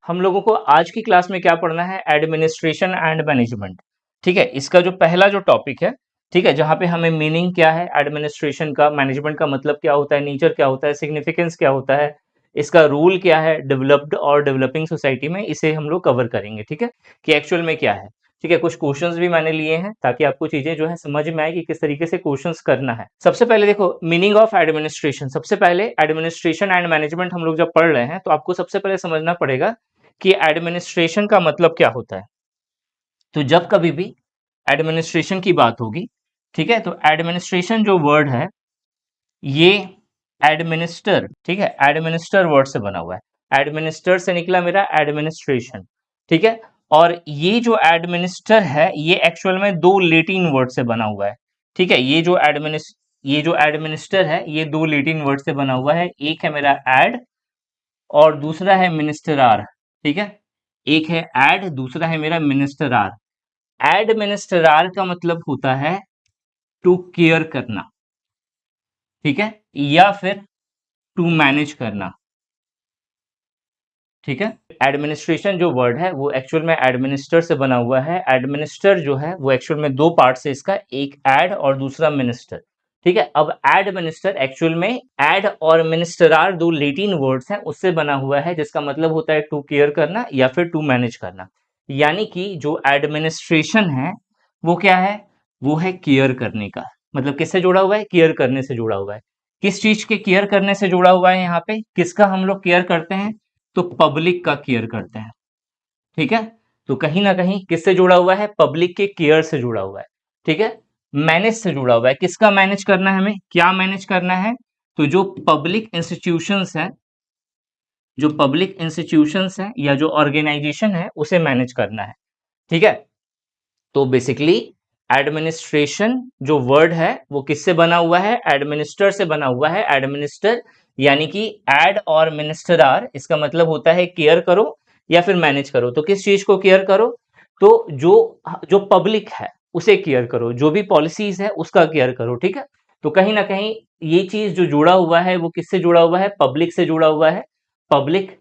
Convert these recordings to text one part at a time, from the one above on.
हम लोगों को आज की क्लास में क्या पढ़ना है, एडमिनिस्ट्रेशन एंड मैनेजमेंट। ठीक है, इसका जो पहला जो टॉपिक है, ठीक है, जहां पे हमें मीनिंग क्या है एडमिनिस्ट्रेशन का, मैनेजमेंट का मतलब क्या होता है, नेचर क्या होता है, सिग्निफिकेंस क्या होता है, इसका रूल क्या है डेवलप्ड और डेवलपिंग सोसाइटी में, इसे हम लोग कवर करेंगे। ठीक है, कि एक्चुअल में क्या है। ठीक है, कुछ क्वेश्चंस भी मैंने लिए हैं ताकि आपको चीजें जो है समझ में आए कि किस तरीके से क्वेश्चंस करना है। सबसे पहले देखो मीनिंग ऑफ एडमिनिस्ट्रेशन। सबसे पहले एडमिनिस्ट्रेशन एंड मैनेजमेंट हम लोग जब पढ़ रहे हैं तो आपको सबसे पहले समझना पड़ेगा कि एडमिनिस्ट्रेशन का मतलब क्या होता है। तो जब कभी भी एडमिनिस्ट्रेशन की बात होगी, ठीक है, तो एडमिनिस्ट्रेशन जो वर्ड है ये एडमिनिस्टर, ठीक है, एडमिनिस्टर वर्ड से बना हुआ है। एडमिनिस्टर से निकला मेरा एडमिनिस्ट्रेशन। ठीक है, और ये जो एडमिनिस्टर है ये एक्चुअल में दो लेटिन वर्ड से बना हुआ है। ठीक है, ये जो एडमिनिस्टर है ये दो लेटिन वर्ड से बना हुआ है। एक है मेरा एड और दूसरा है मिनिस्टरार। ठीक है, एक है एड, दूसरा है मेरा मिनिस्टरार। एडमिनिस्ट्रार का मतलब होता है टू केयर करना, ठीक है, या फिर टू मैनेज करना। ठीक है, एडमिनिस्ट्रेशन जो वर्ड है वो एक्चुअल में एडमिनिस्टर से बना हुआ है। एडमिनिस्टर जो है वो एक्चुअल में दो पार्ट से इसका, एक एड और दूसरा मिनिस्टर। ठीक है, अब एडमिनिस्टर एक्चुअल में एड और मिनिस्टरार दो लेटिन वर्ड्स हैं उससे बना हुआ है, जिसका मतलब होता है टू केयर करना या फिर टू मैनेज करना। यानी कि जो एडमिनिस्ट्रेशन है वो क्या है, वो है केयर करने का। मतलब किससे जुड़ा हुआ है, केयर करने से जुड़ा हुआ है। किस चीज के केयर करने से जुड़ा हुआ है, यहाँ पे किसका हम लोग केयर करते हैं, तो पब्लिक का केयर करते हैं। ठीक है, तो कहीं ना कहीं किससे जुड़ा हुआ है, पब्लिक के केयर से जुड़ा हुआ है। ठीक है, मैनेज से जुड़ा हुआ है। किसका मैनेज करना है, हमें क्या मैनेज करना है, तो जो पब्लिक इंस्टीट्यूशंस है, जो पब्लिक इंस्टीट्यूशंस है या जो ऑर्गेनाइजेशन है उसे मैनेज करना है। ठीक है, तो बेसिकली एडमिनिस्ट्रेशन जो वर्ड है वो किससे बना हुआ है, एडमिनिस्टर से बना हुआ है। एडमिनिस्टर यानी कि एड और मिनिस्टरार, इसका मतलब होता है केयर करो या फिर मैनेज करो। तो किस चीज को केयर करो, तो जो जो पब्लिक है उसे केयर करो, जो भी पॉलिसीज है उसका केयर करो। ठीक है, तो कहीं ना कहीं ये चीज जो जुड़ा हुआ है वो किससे जुड़ा हुआ है, पब्लिक से जुड़ा हुआ है, पब्लिक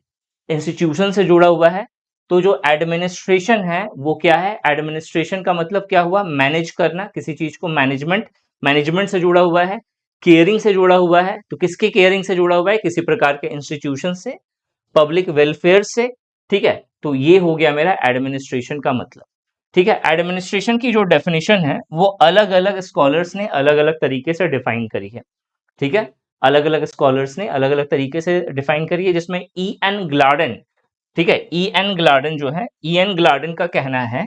इंस्टीट्यूशन से जुड़ा हुआ है। तो जो एडमिनिस्ट्रेशन है वो क्या है, एडमिनिस्ट्रेशन का मतलब क्या हुआ, मैनेज करना किसी चीज को, मैनेजमेंट, मैनेजमेंट से जुड़ा हुआ है। केयरिंग से जुड़ा हुआ है, तो किसके केयरिंग से जुड़ा हुआ है, किसी प्रकार के इंस्टीट्यूशन से, पब्लिक वेलफेयर से। ठीक है, तो ये हो गया मेरा एडमिनिस्ट्रेशन का मतलब। ठीक है, एडमिनिस्ट्रेशन की जो डेफिनेशन है वो अलग अलग स्कॉलर्स ने अलग अलग तरीके से डिफाइन करी है। ठीक है, अलग अलग स्कॉलर्स ने अलग अलग तरीके से डिफाइन करी है, जिसमें ई एन ग्लाडन, ठीक है, ई एन ग्लाडन जो है, ई एन ग्लाडन का कहना है,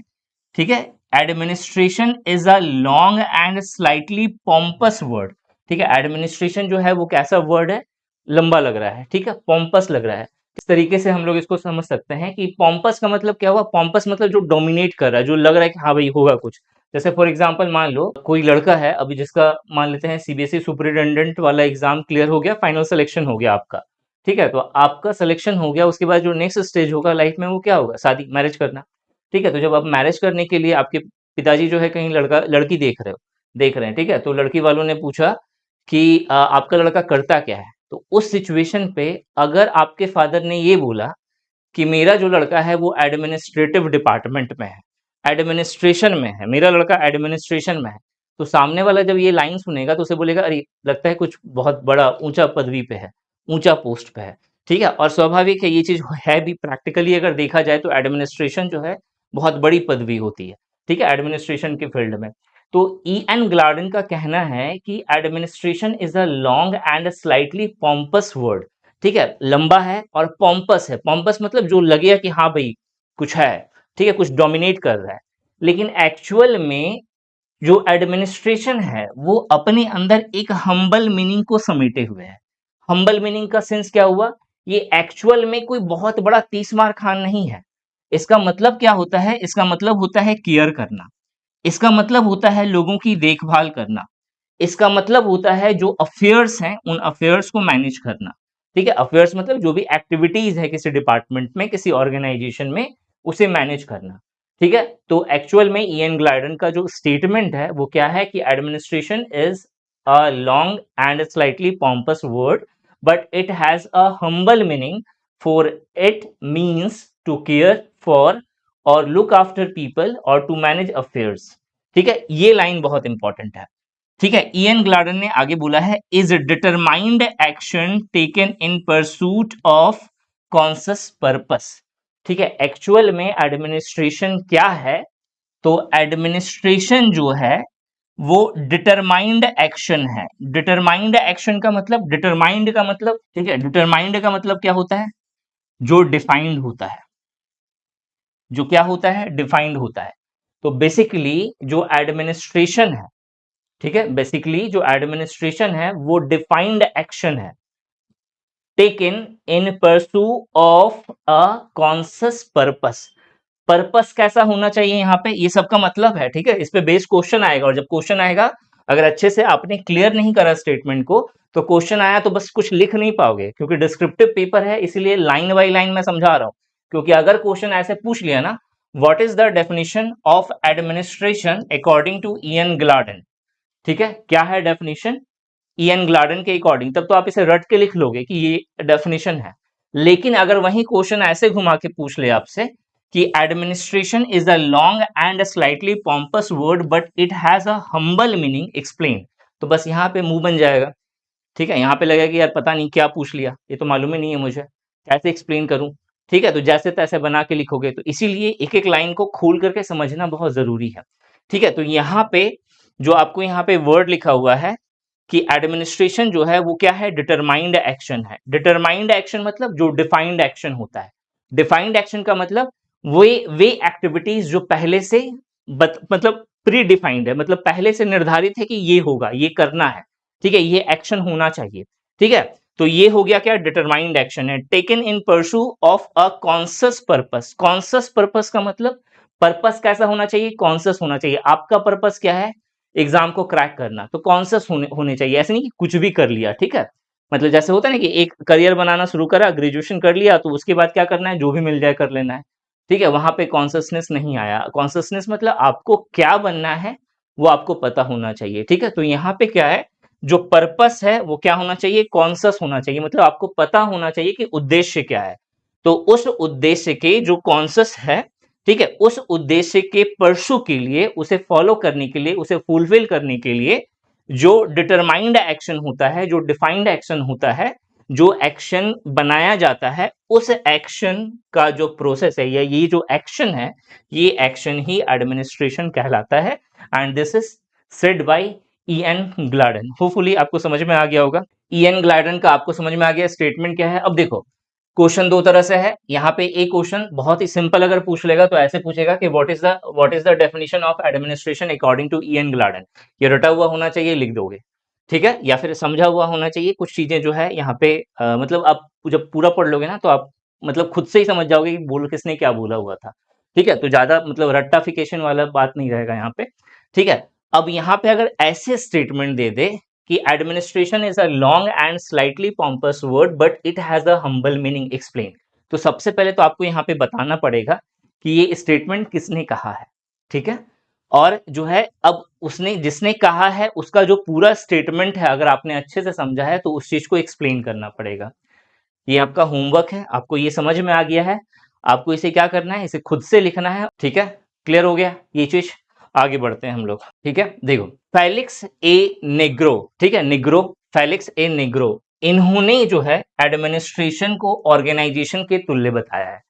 ठीक है, administration is a long and slightly pompous word. ठीक है, एडमिनिस्ट्रेशन जो है वो कैसा वर्ड है, लंबा लग रहा है, ठीक है, पॉम्पस लग रहा है। इस तरीके से हम लोग इसको समझ सकते हैं कि पॉम्पस का मतलब क्या हुआ, पॉम्पस मतलब जो डोमिनेट कर रहा है, जो लग रहा है कि हाँ भाई होगा कुछ। जैसे फॉर एग्जांपल मान लो कोई लड़का है अभी, जिसका मान लेते हैं सीबीएसई सुपरिटेंडेंट वाला एग्जाम क्लियर हो गया, फाइनल सिलेक्शन हो गया आपका। ठीक है, तो आपका सिलेक्शन हो गया, उसके बाद जो नेक्स्ट स्टेज होगा लाइफ में वो क्या होगा, शादी, मैरिज करना। ठीक है, तो जब आप मैरिज करने के लिए आपके पिताजी जो है कहीं लड़का लड़की देख रहे हैं, ठीक है, तो लड़की वालों ने पूछा कि आपका लड़का करता क्या है। तो उस सिचुएशन पे अगर आपके फादर ने ये बोला कि मेरा जो लड़का है वो एडमिनिस्ट्रेटिव डिपार्टमेंट में है, एडमिनिस्ट्रेशन में है, मेरा लड़का एडमिनिस्ट्रेशन में है, तो सामने वाला जब ये लाइन सुनेगा तो उसे बोलेगा अरे लगता है कुछ बहुत बड़ा ऊंचा पदवी पे है, ऊंचा पोस्ट पे है। ठीक है, और स्वाभाविक है ये चीज है भी, प्रैक्टिकली अगर देखा जाए तो एडमिनिस्ट्रेशन जो है बहुत बड़ी पदवी होती है। ठीक है, एडमिनिस्ट्रेशन के फील्ड में। तो ई एन ग्लाडन का कहना है कि administration is a long and slightly pompous word. ठीक है, लंबा है और पॉम्पस है। पॉम्पस मतलब जो लगेगा कि हाँ भाई कुछ है, ठीक है, कुछ डोमिनेट कर रहा है। लेकिन एक्चुअल में जो एडमिनिस्ट्रेशन है वो अपने अंदर एक हम्बल मीनिंग को समेटे हुए है। हम्बल मीनिंग का सेंस क्या हुआ, ये एक्चुअल में कोई बहुत बड़ा 30 मार खान नहीं है। इसका मतलब क्या होता है, इसका मतलब होता है केयर करना, इसका मतलब होता है लोगों की देखभाल करना, इसका मतलब होता है जो अफेयर्स हैं उन अफेयर्स को मैनेज करना। ठीक है, अफेयर्स मतलब जो भी एक्टिविटीज है किसी डिपार्टमेंट में, किसी ऑर्गेनाइजेशन में, उसे मैनेज करना। ठीक है, तो एक्चुअल में ईएन ग्लाइडन का जो स्टेटमेंट है वो क्या है कि administration is a long and slightly pompous word but it has a humble meaning for it means to care for or look after people or to manage affairs। ठीक है, ये लाइन बहुत इंपॉर्टेंट है। ठीक है, इयन ग्लाडन ने आगे बोला है is determined action taken in pursuit of conscious purpose. ठीक है, एक्चुअल में एडमिनिस्ट्रेशन क्या है? तो एडमिनिस्ट्रेशन जो है वो डिटरमाइंड एक्शन है। डिटरमाइंड एक्शन का मतलब, डिटरमाइंड का मतलब, ठीक है, डिटरमाइंड का मतलब क्या होता है? जो डिफाइंड होता है। जो क्या होता है? डिफाइंड होता है। तो बेसिकली जो एडमिनिस्ट्रेशन है, ठीक है, बेसिकली जो एडमिनिस्ट्रेशन है वो डिफाइंड एक्शन है taken in pursuit of a conscious purpose. Purpose कैसा होना चाहिए यहाँ पे, ये सबका मतलब है। ठीक है, इस पे बेस क्वेश्चन आएगा, और जब क्वेश्चन आएगा, अगर अच्छे से आपने क्लियर नहीं करा स्टेटमेंट को, तो क्वेश्चन आया तो बस कुछ लिख नहीं पाओगे, क्योंकि डिस्क्रिप्टिव पेपर है, इसीलिए लाइन बाय लाइन मैं समझा रहा हूं। क्योंकि अगर क्वेश्चन ऐसे पूछ लिया ना, what is the definition of administration according to Ian Gladden, ठीक है, क्या है डेफिनेशन इयन ग्लाडन के अकॉर्डिंग, तब तो आप इसे रट के लिख लोगे कि ये डेफिनेशन है। लेकिन अगर वही क्वेश्चन ऐसे घुमा के पूछ ले आपसे कि administration is a long and slightly pompous word but it has a humble meaning explain, तो बस यहाँ पे मुंह बन जाएगा। ठीक है, यहाँ पे लगेगा कि यार पता नहीं क्या पूछ लिया, ये तो मालूम ही नहीं है मुझे, कैसे एक्सप्लेन करूं। ठीक है, तो जैसे तैसे बना के लिखोगे, तो इसीलिए एक एक लाइन को खोल करके समझना बहुत जरूरी है। ठीक है, तो यहाँ पे जो आपको यहाँ पे वर्ड लिखा हुआ है कि एडमिनिस्ट्रेशन जो है वो क्या है? डिटरमाइंड एक्शन है। डिटरमाइंड एक्शन मतलब जो डिफाइंड एक्शन होता है। डिफाइंड एक्शन का मतलब वे एक्टिविटीज जो पहले से मतलब प्री डिफाइंड है, मतलब पहले से निर्धारित है कि ये होगा, ये करना है। ठीक है, ये एक्शन होना चाहिए। ठीक है, तो ये हो गया क्या? डिटरमाइंड एक्शन है taken in pursuit of a conscious purpose. Conscious purpose का मतलब पर्पस कैसा होना चाहिए? कॉन्शियस होना चाहिए। आपका पर्पस क्या है? एग्जाम को क्रैक करना, तो कॉन्शियस होने चाहिए। ऐसे नहीं कि कुछ भी कर लिया। ठीक है, मतलब जैसे होता है ना कि एक करियर बनाना शुरू करा, ग्रेजुएशन कर लिया, तो उसके बाद क्या करना है? जो भी मिल जाए कर लेना है। ठीक है, वहां पे कॉन्शियसनेस नहीं आया। कॉन्शियसनेस मतलब आपको क्या बनना है वो आपको पता होना चाहिए। ठीक है, तो यहाँ पे क्या है? जो पर्पस है वो क्या होना चाहिए? कॉन्शियस होना चाहिए, मतलब आपको पता होना चाहिए कि उद्देश्य क्या है। तो उस उद्देश्य के जो कॉन्शियस है, ठीक है, उस उद्देश्य के परसू के लिए, उसे फॉलो करने के लिए, उसे फुलफिल करने के लिए जो डिटरमाइंड एक्शन होता है, जो डिफाइंड एक्शन होता है, जो एक्शन बनाया जाता है, उस एक्शन का जो प्रोसेस है या ये जो एक्शन है, ये एक्शन ही एडमिनिस्ट्रेशन कहलाता है। And this is said by EN Gladden. Hopefully आपको समझ में आ गया होगा। ईएन ग्लाडन का आपको समझ में आ गया स्टेटमेंट क्या है। अब देखो, क्वेश्चन दो तरह से है। यहाँ पे एक क्वेश्चन बहुत ही सिंपल अगर पूछ लेगा तो ऐसे पूछेगा कि what is the definition of administration according to EN Gladden. ये रटा हुआ होना चाहिए, लिख दोगे। ठीक है, या फिर समझा हुआ होना चाहिए। कुछ चीजें जो है यहाँ पे मतलब आप जब पूरा पढ़ लोगे ना, तो आप मतलब खुद से ही समझ जाओगे कि बोल किसने क्या बोला हुआ था। ठीक है, तो ज्यादा मतलब रट्टाफिकेशन वाला बात नहीं रहेगा यहाँ पे। ठीक है, अब यहाँ पे अगर ऐसे स्टेटमेंट दे दे कि administration is a long and slightly pompous word but it has a humble meaning explain, तो सबसे पहले तो आपको यहाँ पे बताना पड़ेगा कि ये स्टेटमेंट किसने कहा है। ठीक है, और जो है अब उसने जिसने कहा है उसका जो पूरा स्टेटमेंट है, अगर आपने अच्छे से समझा है तो उस चीज को एक्सप्लेन करना पड़ेगा। ये आपका होमवर्क है, आपको ये समझ में आ गया है। आपको इसे क्या करना है? इसे खुद से लिखना है। ठीक है, क्लियर हो गया ये चीज। आगे बढ़ते हैं हम लोग। ठीक है, देखो, फेलिक्स ए नेग्रो, ठीक है, निग्रो, फेलिक्स ए नेग्रो, इन्होंने जो है एडमिनिस्ट्रेशन को ऑर्गेनाइजेशन के तुल्य बताया है।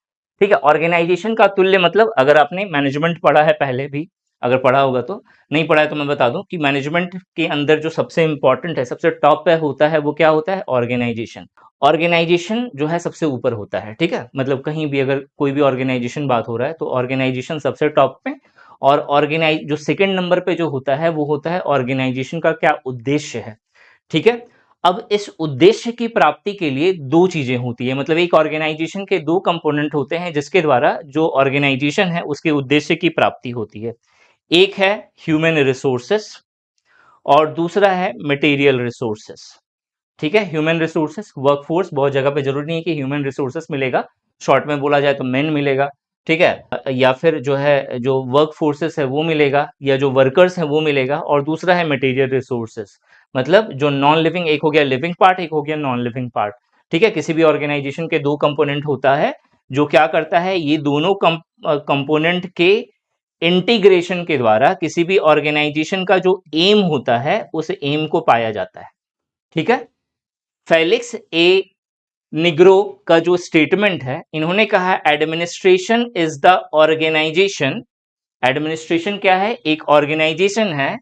ठीक है, ऑर्गेनाइजेशन का तुल्य मतलब, अगर आपने मैनेजमेंट पढ़ा है पहले भी, अगर पढ़ा होगा तो, नहीं पढ़ा है तो मैं बता दूं कि मैनेजमेंट के अंदर जो सबसे इंपॉर्टेंट है, सबसे टॉप पे होता है, वो क्या होता है? ऑर्गेनाइजेशन। ऑर्गेनाइजेशन जो है सबसे ऊपर होता है। ठीक है, मतलब कहीं भी अगर कोई भी ऑर्गेनाइजेशन बात हो रहा है तो ऑर्गेनाइजेशन सबसे टॉप पे, और ऑर्गेनाइज जो सेकंड नंबर पे जो होता है वो होता है ऑर्गेनाइजेशन का क्या उद्देश्य है। ठीक है, अब इस उद्देश्य की प्राप्ति के लिए दो चीजें होती है, मतलब एक ऑर्गेनाइजेशन के दो कंपोनेंट होते हैं जिसके द्वारा जो ऑर्गेनाइजेशन है उसके उद्देश्य की प्राप्ति होती है। एक है ह्यूमन रिसोर्सेस और दूसरा है मटेरियल रिसोर्सेस। ठीक है, ह्यूमन रिसोर्सेस, वर्कफोर्स, बहुत जगह पे जरूरी नहीं है कि ह्यूमन रिसोर्सेस मिलेगा, शॉर्ट में बोला जाए तो मैन मिलेगा। ठीक है, या फिर जो है जो वर्क फोर्सेस है वो मिलेगा, या जो वर्कर्स है वो मिलेगा, और दूसरा है मटेरियल रिसोर्सेस, मतलब जो नॉन लिविंग, एक हो गया लिविंग पार्ट, एक हो गया नॉन लिविंग पार्ट। ठीक है, किसी भी ऑर्गेनाइजेशन के दो कंपोनेंट होता है, जो क्या करता है, ये दोनों कंपोनेंट के इंटीग्रेशन के द्वारा किसी भी ऑर्गेनाइजेशन का जो एम होता है उस एम को पाया जाता है। ठीक है, फेलिक्स ए निग्रो का जो स्टेटमेंट है, इन्होंने कहा administration is the organisation, administration क्या है, एक ऑर्गेनाइजेशन है,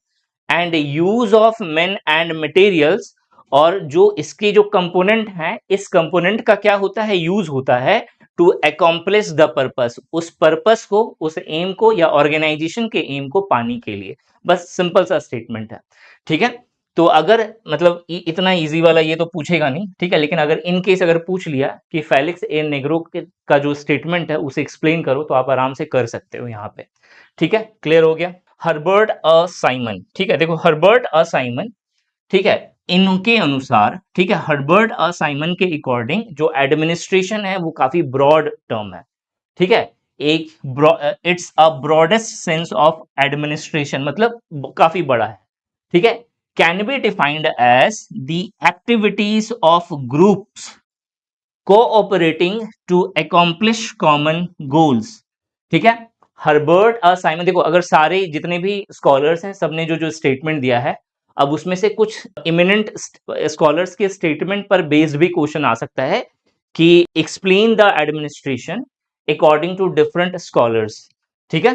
and use of men and materials, और जो इसके जो कंपोनेंट हैं, इस कंपोनेंट का क्या होता है, यूज होता है टू अकॉम्प्लिश द पर्पस, उस पर्पस को, उस एम को या ऑर्गेनाइजेशन के एम को पाने के लिए। बस सिंपल सा स्टेटमेंट है। ठीक है, तो अगर मतलब इतना इजी वाला ये तो पूछेगा नहीं, ठीक है, लेकिन अगर इन केस अगर पूछ लिया कि फेलिक्स ए नेग्रो का जो स्टेटमेंट है उसे एक्सप्लेन करो, तो आप आराम से कर सकते हो यहाँ पे। ठीक है, क्लियर हो गया। हर्बर्ट अ साइमन, ठीक है, देखो हर्बर्ट अ साइमन, ठीक है, इनके अनुसार, ठीक है, हर्बर्ट अ साइमन के अकॉर्डिंग जो एडमिनिस्ट्रेशन है वो काफी ब्रॉड टर्म है। ठीक है, एक it's a broadest sense of administration, मतलब काफी बड़ा है। ठीक है, can be defined as the activities of groups cooperating to accomplish common goals. ठीक है, हर्बर्ट अ साइमन, देखो अगर सारे जितने भी स्कॉलर्स हैं सबने जो जो स्टेटमेंट दिया है, अब उसमें से कुछ इमिनेंट स्कॉलर्स के स्टेटमेंट पर बेस्ड भी क्वेश्चन आ सकता है कि explain the administration according to different scholars. ठीक है,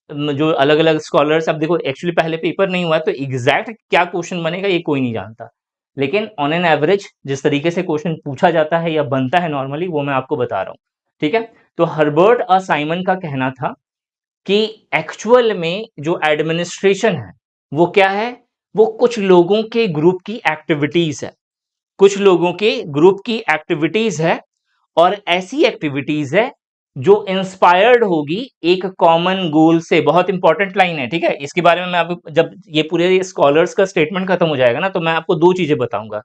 जो अलग अलग स्कॉलर्स, अब देखो एक्चुअली पहले पेपर नहीं हुआ तो एग्जैक्ट क्या क्वेश्चन बनेगा ये कोई नहीं जानता, लेकिन ऑन एन एवरेज जिस तरीके से क्वेश्चन पूछा जाता है या बनता है नॉर्मली, वो मैं आपको बता रहा हूं। ठीक है, तो हर्बर्ट अ साइमन का कहना था कि एक्चुअल में जो एडमिनिस्ट्रेशन है वो क्या है, वो कुछ लोगों के ग्रुप की एक्टिविटीज है, कुछ लोगों के ग्रुप की एक्टिविटीज है, और ऐसी एक्टिविटीज है जो इंस्पायर्ड होगी एक कॉमन गोल से। बहुत इंपॉर्टेंट लाइन है। ठीक है, इसके बारे में मैं आपको जब ये पूरे स्कॉलर्स का स्टेटमेंट खत्म हो जाएगा ना, तो मैं आपको दो चीजें बताऊंगा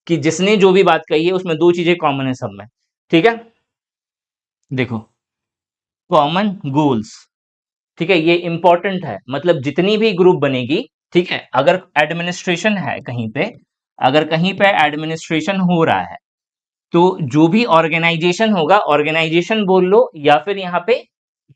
कि जिसने जो भी बात कही है उसमें दो चीजें कॉमन है सब में। ठीक है, देखो कॉमन गोल्स, ठीक है, ये इंपॉर्टेंट है, मतलब जितनी भी ग्रुप बनेगी, ठीक है, अगर एडमिनिस्ट्रेशन है कहीं पे, अगर कहीं पे एडमिनिस्ट्रेशन हो रहा है, तो जो भी ऑर्गेनाइजेशन होगा, ऑर्गेनाइजेशन बोल लो या फिर यहाँ पे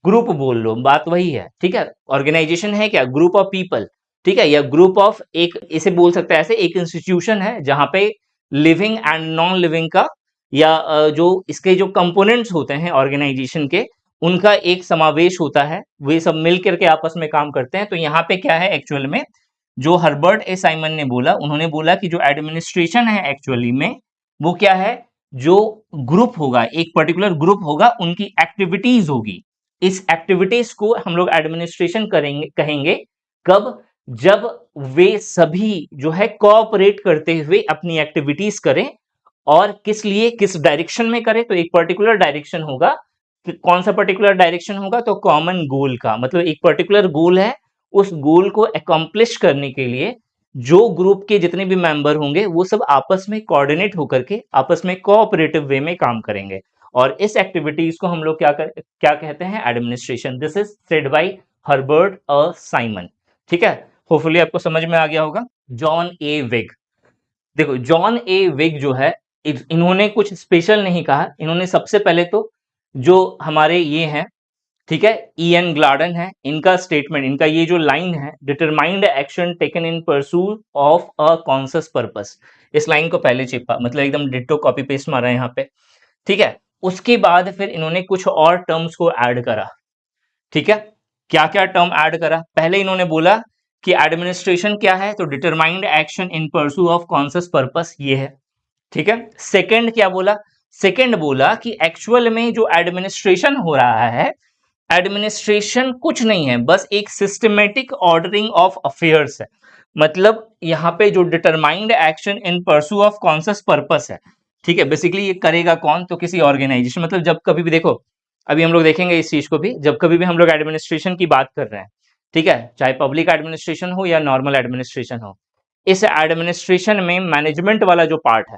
ग्रुप बोल लो, बात वही है। ठीक है, ऑर्गेनाइजेशन है क्या, ग्रुप ऑफ पीपल, ठीक है, या ग्रुप ऑफ, एक इसे बोल सकते हैं ऐसे, एक इंस्टीट्यूशन है जहां पे लिविंग एंड नॉन लिविंग का, या जो इसके जो कंपोनेंट्स होते हैं ऑर्गेनाइजेशन के, उनका एक समावेश होता है, वे सब मिल करके आपस में काम करते हैं। तो यहाँ पे क्या है एक्चुअल में, जो हर्बर्ट ए साइमन ने बोला, उन्होंने बोला कि जो एडमिनिस्ट्रेशन है एक्चुअली में वो क्या है, जो ग्रुप होगा, एक पर्टिकुलर ग्रुप होगा, उनकी एक्टिविटीज होगी, इस एक्टिविटीज को हम लोग एडमिनिस्ट्रेशन करेंगे, कहेंगे कब, जब वे सभी जो है कोऑपरेट करते हुए अपनी एक्टिविटीज करें, और किस लिए, किस डायरेक्शन में करें, तो एक पर्टिकुलर डायरेक्शन होगा। कौन सा पर्टिकुलर डायरेक्शन होगा, तो कॉमन गोल का, मतलब एक पर्टिकुलर गोल है, उस गोल को अकॉम्प्लिश करने के लिए जो ग्रुप के जितने भी मेंबर होंगे वो सब आपस में कोऑर्डिनेट होकर के आपस में कोऑपरेटिव वे में काम करेंगे, और इस एक्टिविटीज को हम लोग क्या कहते हैं, administration. This is said bye Herbert A Simon. ठीक है, होपफुली आपको समझ में आ गया होगा। जॉन ए विग, देखो जॉन ए विग जो है, इन्होंने कुछ स्पेशल नहीं कहा, इन्होंने सबसे पहले तो जो हमारे ये हैं, ठीक है, ईएन ग्लाडन है, इनका स्टेटमेंट, इनका ये जो लाइन है, determined action taken in pursuit of a conscious purpose, इस लाइन को पहले चिपा, मतलब एकदम डिट्टो कॉपी पेस्ट मारा है यहाँ पे। ठीक है, उसके बाद फिर इन्होंने कुछ और टर्म्स को ऐड करा। ठीक है, क्या क्या टर्म ऐड करा, पहले इन्होंने बोला कि एडमिनिस्ट्रेशन क्या है, तो determined action in pursuit of conscious purpose, ये है। ठीक है, सेकंड क्या बोला, सेकंड बोला कि एक्चुअल में जो एडमिनिस्ट्रेशन हो रहा है, एडमिनिस्ट्रेशन कुछ नहीं है, बस एक सिस्टमेटिक ऑर्डरिंग ऑफ अफेयर्स है। मतलब यहाँ पे जो determined action in pursuit of conscious purpose है, ठीक है, बेसिकली ये करेगा कौन, तो किसी ऑर्गेनाइजेशन, मतलब जब कभी भी देखो, अभी हम लोग देखेंगे इस चीज को भी, जब कभी भी हम लोग एडमिनिस्ट्रेशन की बात कर रहे हैं, ठीक है, चाहे पब्लिक एडमिनिस्ट्रेशन हो या नॉर्मल एडमिनिस्ट्रेशन हो, इस एडमिनिस्ट्रेशन में मैनेजमेंट वाला जो पार्ट है,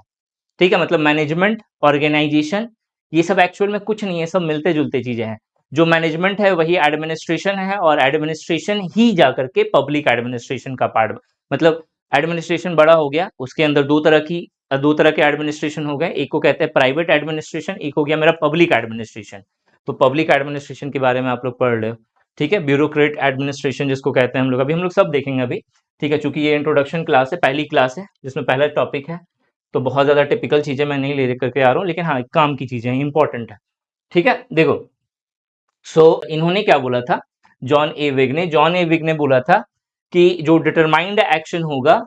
ठीक है, मतलब मैनेजमेंट, ऑर्गेनाइजेशन, ये सब एक्चुअल में कुछ नहीं है, सब मिलते जुलते चीजें हैं। जो मैनेजमेंट है वही एडमिनिस्ट्रेशन है, और एडमिनिस्ट्रेशन ही जाकर के पब्लिक एडमिनिस्ट्रेशन का पार्ट, मतलब एडमिनिस्ट्रेशन बड़ा हो गया, उसके अंदर दो तरह की दो तरह के एडमिनिस्ट्रेशन हो गए, एक को कहते हैं प्राइवेट एडमिनिस्ट्रेशन, एक हो गया मेरा पब्लिक एडमिनिस्ट्रेशन। तो पब्लिक एडमिनिस्ट्रेशन के बारे में आप लोग पढ़ रहे हो, ठीक है। ब्यूरोक्रेट एडमिनिस्ट्रेशन जिसको कहते हैं हम लोग, अभी हम लोग सब देखेंगे अभी, ठीक है, चूंकि ये इंट्रोडक्शन क्लास है, पहली क्लास है जिसमें पहला टॉपिक है, तो बहुत ज्यादा टिपिकल चीजें मैं नहीं ले करके आ रहा हूँ, लेकिन हाँ काम की चीजें इंपॉर्टेंट है, ठीक है। देखो, इन्होंने क्या बोला था, जॉन ए विग ने बोला था कि जो डिटरमाइंड एक्शन होगा,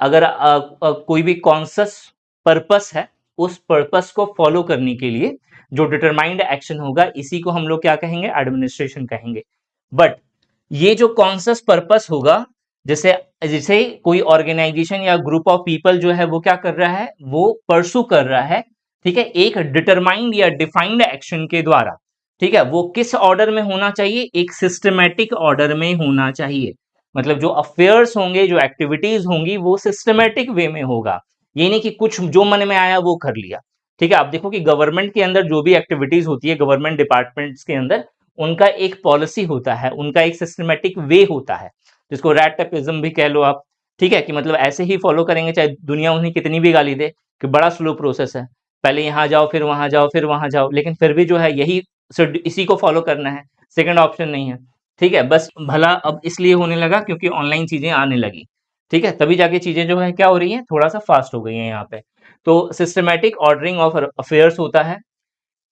अगर कोई भी कॉन्शस पर्पस है, उस पर्पस को फॉलो करने के लिए जो डिटरमाइंड एक्शन होगा, इसी को हम लोग क्या कहेंगे, एडमिनिस्ट्रेशन कहेंगे। बट ये जो कॉन्शस पर्पस होगा, जैसे जैसे कोई ऑर्गेनाइजेशन या ग्रुप ऑफ पीपल जो है वो क्या कर रहा है, वो परसू कर रहा है, ठीक है, एक डिटरमाइंड या डिफाइंड एक्शन के द्वारा, ठीक है। वो किस ऑर्डर में होना चाहिए, एक सिस्टमेटिक ऑर्डर में होना चाहिए। मतलब जो अफेयर्स होंगे, जो एक्टिविटीज होंगी, वो सिस्टमेटिक वे में होगा। ये नहीं कि कुछ जो मन में आया वो कर लिया, ठीक है। आप देखो कि गवर्नमेंट के अंदर जो भी एक्टिविटीज होती है, गवर्नमेंट डिपार्टमेंट्स के अंदर, उनका एक पॉलिसी होता है, उनका एक सिस्टमेटिक वे होता है, जिसको रैट टेपिज्म भी कह लो आप, ठीक है, कि मतलब ऐसे ही फॉलो करेंगे चाहे दुनिया उन्हें कितनी भी गाली दे कि बड़ा स्लो प्रोसेस है, पहले यहाँ जाओ फिर वहां जाओ फिर वहां जाओ, लेकिन फिर भी जो है यही इसी को फॉलो करना है, सेकंड ऑप्शन नहीं है, ठीक है। बस भला अब इसलिए होने लगा क्योंकि ऑनलाइन चीजें आने लगी, ठीक है, तभी जाके चीजें जो है क्या हो रही है, थोड़ा सा फास्ट हो गई है यहाँ पे। तो सिस्टमेटिक ऑर्डरिंग ऑफ अफेयर्स होता है,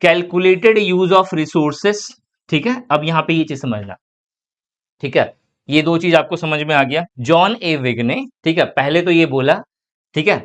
कैलकुलेटेड यूज ऑफ रिसोर्सेस, ठीक है। अब यहाँ पे ये चीज समझना, ठीक है, ये दो चीज आपको समझ में आ गया। जॉन ए विग ने, ठीक है, पहले तो ये बोला, ठीक है,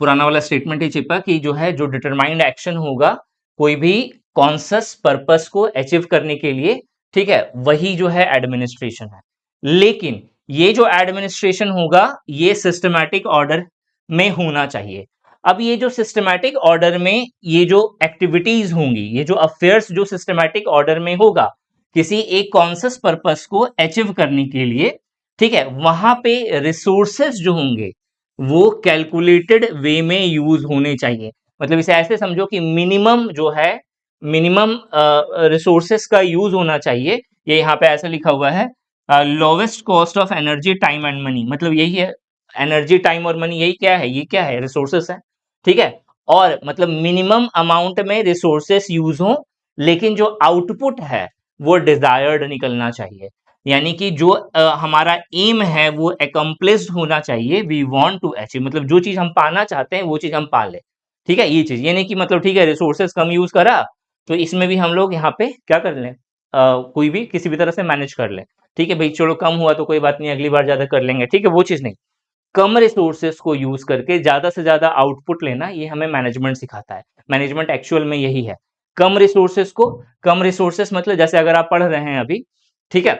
पुराना वाला स्टेटमेंट ही छिपा कि जो है, जो डिटरमाइंड एक्शन होगा कोई भी कॉन्शस पर्पस को अचीव करने के लिए, ठीक है, वही जो है एडमिनिस्ट्रेशन है। लेकिन ये जो एडमिनिस्ट्रेशन होगा, ये सिस्टमैटिक ऑर्डर में होना चाहिए। अब ये जो सिस्टमैटिक ऑर्डर में ये जो एक्टिविटीज होंगी, ये जो अफेयर्स जो सिस्टमैटिक ऑर्डर में होगा किसी एक कॉन्शस पर्पस को अचीव करने के लिए, ठीक है, वहां पे रिसोर्सेस जो होंगे वो कैलकुलेटेड वे में यूज होने चाहिए। मतलब इसे ऐसे समझो कि मिनिमम जो है, मिनिमम रिसोर्सेस का यूज होना चाहिए। ये यहाँ पे ऐसा लिखा हुआ है, lowest cost of energy time and money, मतलब यही है, एनर्जी टाइम और मनी, यही क्या है, ये क्या है, रिसोर्सेस है, ठीक है। और मतलब मिनिमम अमाउंट में रिसोर्सेस यूज हो, लेकिन जो आउटपुट है वो डिजायर्ड निकलना चाहिए। यानी कि जो हमारा एम है वो एकम्प्लिस्ड होना चाहिए, वी वांट टू अचीव, मतलब जो चीज हम पाना चाहते हैं वो चीज हम पा ले, ठीक है। ये चीज ये नहीं कि मतलब ठीक है रिसोर्सेस कम यूज करा तो इसमें भी हम लोग यहाँ पे क्या कर लें, कोई भी किसी भी तरह से मैनेज कर लें, ठीक है भाई, चलो कम हुआ तो कोई बात नहीं, अगली बार ज्यादा कर लेंगे, ठीक है, वो चीज नहीं। कम रिसोर्सेस को यूज करके ज्यादा से ज्यादा आउटपुट लेना, ये हमें मैनेजमेंट सिखाता है। मैनेजमेंट एक्चुअल में यही है, कम रिसोर्सेस को, कम रिसोर्सेस मतलब जैसे अगर आप पढ़ रहे हैं अभी, ठीक है,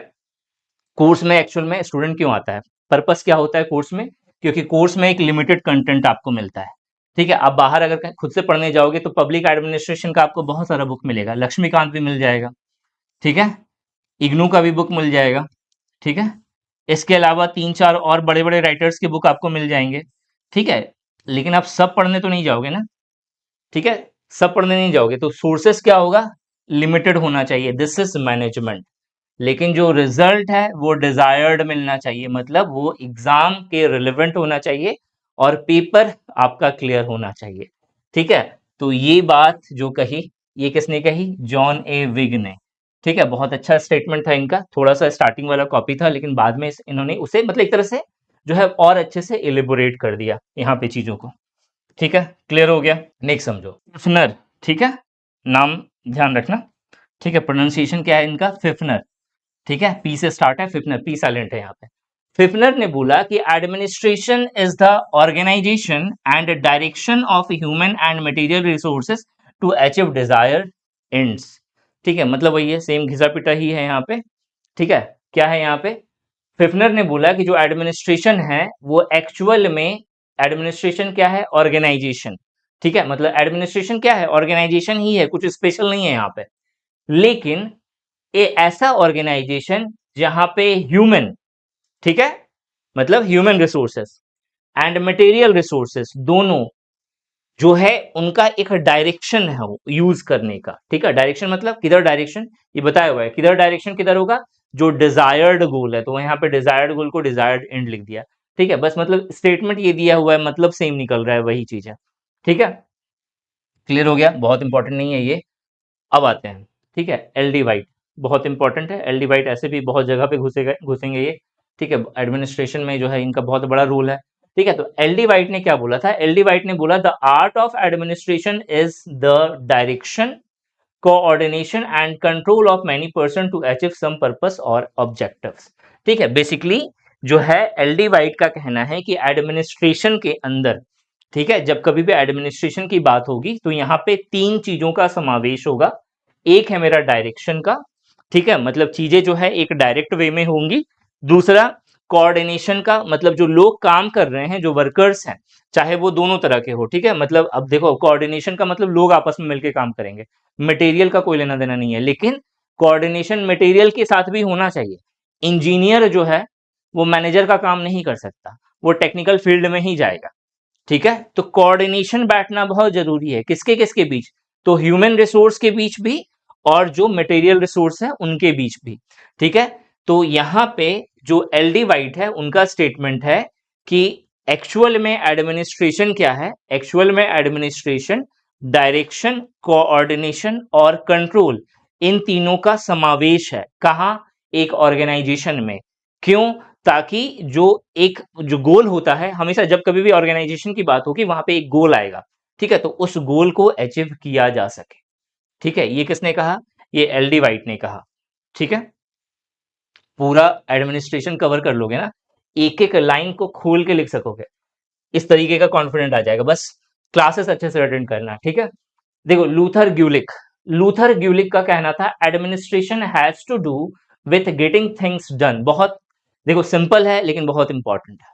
कोर्स में एक्चुअल में स्टूडेंट क्यों आता है, पर्पस क्या होता है कोर्स में, क्योंकि कोर्स में एक लिमिटेड कंटेंट आपको मिलता है, ठीक है। आप बाहर अगर खुद से पढ़ने जाओगे तो पब्लिक एडमिनिस्ट्रेशन का आपको बहुत सारा बुक मिलेगा, लक्ष्मीकांत भी मिल जाएगा, ठीक है, इग्नू का भी बुक मिल जाएगा, ठीक है। इसके अलावा तीन चार और बड़े बड़े राइटर्स के बुक आपको मिल जाएंगे, ठीक है। लेकिन आप सब पढ़ने तो नहीं जाओगे ना, ठीक है, सब पढ़ने नहीं जाओगे तो सोर्सेस क्या होगा, लिमिटेड होना चाहिए, दिस इज मैनेजमेंट। लेकिन जो रिजल्ट है वो डिजायर्ड मिलना चाहिए, मतलब वो एग्जाम के रिलेवेंट होना चाहिए और पेपर आपका क्लियर होना चाहिए, ठीक है। तो ये बात जो कही, ये किसने कही, जॉन ए विग ने, ठीक है। बहुत अच्छा स्टेटमेंट था इनका, थोड़ा सा स्टार्टिंग वाला कॉपी था, लेकिन बाद में इन्होंने उसे मतलब एक तरह से जो है और अच्छे से एलिबोरेट कर दिया यहाँ पे चीजों को, ठीक है, क्लियर हो गया। नेक्स्ट समझो, फिफनर, ठीक है, नाम ध्यान रखना, ठीक है, प्रोनाउंसिएशन क्या है इनका, फिफनर, ठीक है, पी से स्टार्ट है, फिफनर, पी साइलेंट है यहाँ पे। फिफनर ने बोला कि administration is the organisation and direction of human and material resources to achieve desired ends, ठीक है, मतलब वही है, सेम घिसा पिटा ही है यहाँ पे, ठीक है। क्या है यहाँ पे, फिफनर ने बोला कि जो एडमिनिस्ट्रेशन है वो एक्चुअल में, एडमिनिस्ट्रेशन क्या है, ऑर्गेनाइजेशन, ठीक है, मतलब एडमिनिस्ट्रेशन क्या है, ऑर्गेनाइजेशन ही है, कुछ स्पेशल नहीं है यहाँ पे। लेकिन ये ऐसा ऑर्गेनाइजेशन जहां पे ह्यूमन, ठीक है, मतलब human resources and material resources दोनों जो है उनका एक डायरेक्शन है वो यूज करने का, ठीक है। डायरेक्शन मतलब किधर डायरेक्शन, ये बताया हुआ है, किधर डायरेक्शन किधर होगा, जो डिजायर्ड गोल है, तो यहाँ पे डिजायर्ड गोल को डिजायर्ड एंड लिख दिया। ठीक है, बस मतलब स्टेटमेंट ये दिया हुआ है, मतलब सेम निकल रहा है, वही चीज है। ठीक है, क्लियर हो गया, बहुत इंपॉर्टेंट नहीं है ये। अब आते हैं, ठीक है, एल डी वाइट बहुत इंपॉर्टेंट है। एल डी वाइट ऐसे भी बहुत जगह पे घुसेंगे ये। ठीक है, एडमिनिस्ट्रेशन में जो है इनका बहुत बड़ा रोल है। ठीक है, तो एल डी वाइट ने क्या बोला था? एल डी वाइट ने बोला the art of administration is the direction, coordination and control of many person to achieve some purpose और ऑब्जेक्टिव्स। ठीक है, बेसिकली जो है एलडी वाइट का कहना है कि एडमिनिस्ट्रेशन के अंदर, ठीक है, जब कभी भी एडमिनिस्ट्रेशन की बात होगी तो यहाँ पे तीन चीजों का समावेश होगा। एक है मेरा डायरेक्शन का, ठीक है, मतलब चीजें जो है एक डायरेक्ट वे में होंगी। दूसरा कोऑर्डिनेशन का, मतलब जो लोग काम कर रहे हैं, जो वर्कर्स हैं, चाहे वो दोनों तरह के हो। ठीक है, मतलब अब देखो कोऑर्डिनेशन का मतलब लोग आपस में मिलकर काम करेंगे, मटेरियल का कोई लेना देना नहीं है, लेकिन कोऑर्डिनेशन मटेरियल के साथ भी होना चाहिए। इंजीनियर जो है वो मैनेजर का काम नहीं कर सकता, वो टेक्निकल फील्ड में ही जाएगा। ठीक है, तो कोऑर्डिनेशन बैठना बहुत जरूरी है, किसके किसके बीच? तो ह्यूमन रिसोर्स के बीच भी और जो मटेरियल रिसोर्स है उनके बीच भी। ठीक है, तो यहां पे जो एलडी वाइट है उनका स्टेटमेंट है कि एक्चुअल में एडमिनिस्ट्रेशन क्या है? एक्चुअल में एडमिनिस्ट्रेशन डायरेक्शन, कोऑर्डिनेशन और कंट्रोल, इन तीनों का समावेश है। कहां? एक ऑर्गेनाइजेशन में। क्यों? ताकि जो एक जो गोल होता है, हमेशा जब कभी भी ऑर्गेनाइजेशन की बात होगी वहां पे एक गोल आएगा। ठीक है, तो उस गोल को अचीव किया जा सके। ठीक है, ये किसने कहा? ये एलडी वाइट ने कहा। ठीक है, पूरा एडमिनिस्ट्रेशन कवर कर लोगे ना, एक एक लाइन को खोल के लिख सकोगे, इस तरीके का कॉन्फिडेंट आ जाएगा। बस क्लासेस अच्छे से अटेंड करना। ठीक है, देखो लूथर ग्यूलिक का कहना था administration has to do with getting things done. बहुत देखो सिंपल है लेकिन बहुत इंपॉर्टेंट है।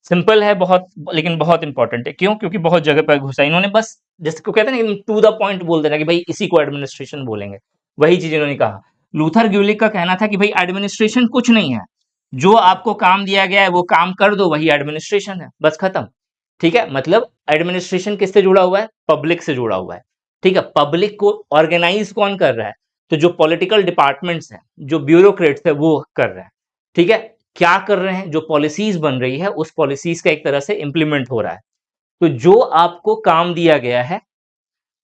सिंपल है बहुत, लेकिन बहुत इंपॉर्टेंट है। क्यों? क्योंकि बहुत जगह पर घुसा इन्होंने, बस जिसको कहते हैं ना टू द पॉइंट बोल देना कि भाई इसी को एडमिनिस्ट्रेशन बोलेंगे, वही चीज इन्होंने कहा। लूथर ग्यूलिक का कहना था कि भाई एडमिनिस्ट्रेशन कुछ नहीं है, जो आपको काम दिया गया है वो काम कर दो, वही एडमिनिस्ट्रेशन है, बस खत्म। ठीक है, मतलब एडमिनिस्ट्रेशन किससे जुड़ा हुआ है? पब्लिक से जुड़ा हुआ है। ठीक है, पब्लिक को ऑर्गेनाइज कौन कर रहा है? तो जो पॉलिटिकल डिपार्टमेंट्स हैं, जो ब्यूरोक्रेट्स है, वो कर रहे हैं। ठीक है, क्या कर रहे हैं? जो पॉलिसीज बन रही है उस पॉलिसीज का एक तरह से इंप्लीमेंट हो रहा है। तो जो आपको काम दिया गया है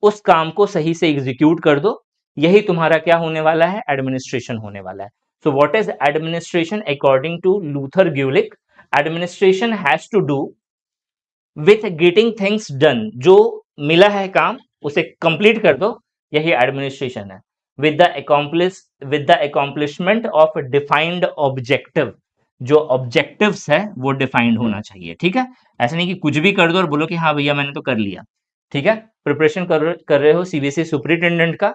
उस काम को सही से एग्जीक्यूट कर दो, यही तुम्हारा क्या होने वाला है? एडमिनिस्ट्रेशन होने वाला है। So what is administration according to Luther Gulick? Administration has to do with getting things done, जो मिला है काम उसे कंप्लीट कर दो, यही एडमिनिस्ट्रेशन है। With the accomplishment of defined objective, जो ऑब्जेक्टिव्स है वो डिफाइंड होना चाहिए। ठीक है, ऐसा नहीं कि कुछ भी कर दो और बोलो कि हाँ भैया मैंने तो कर लिया। ठीक है, प्रिपरेशन कर रहे हो सीबीएसई सुपरिटेंडेंट का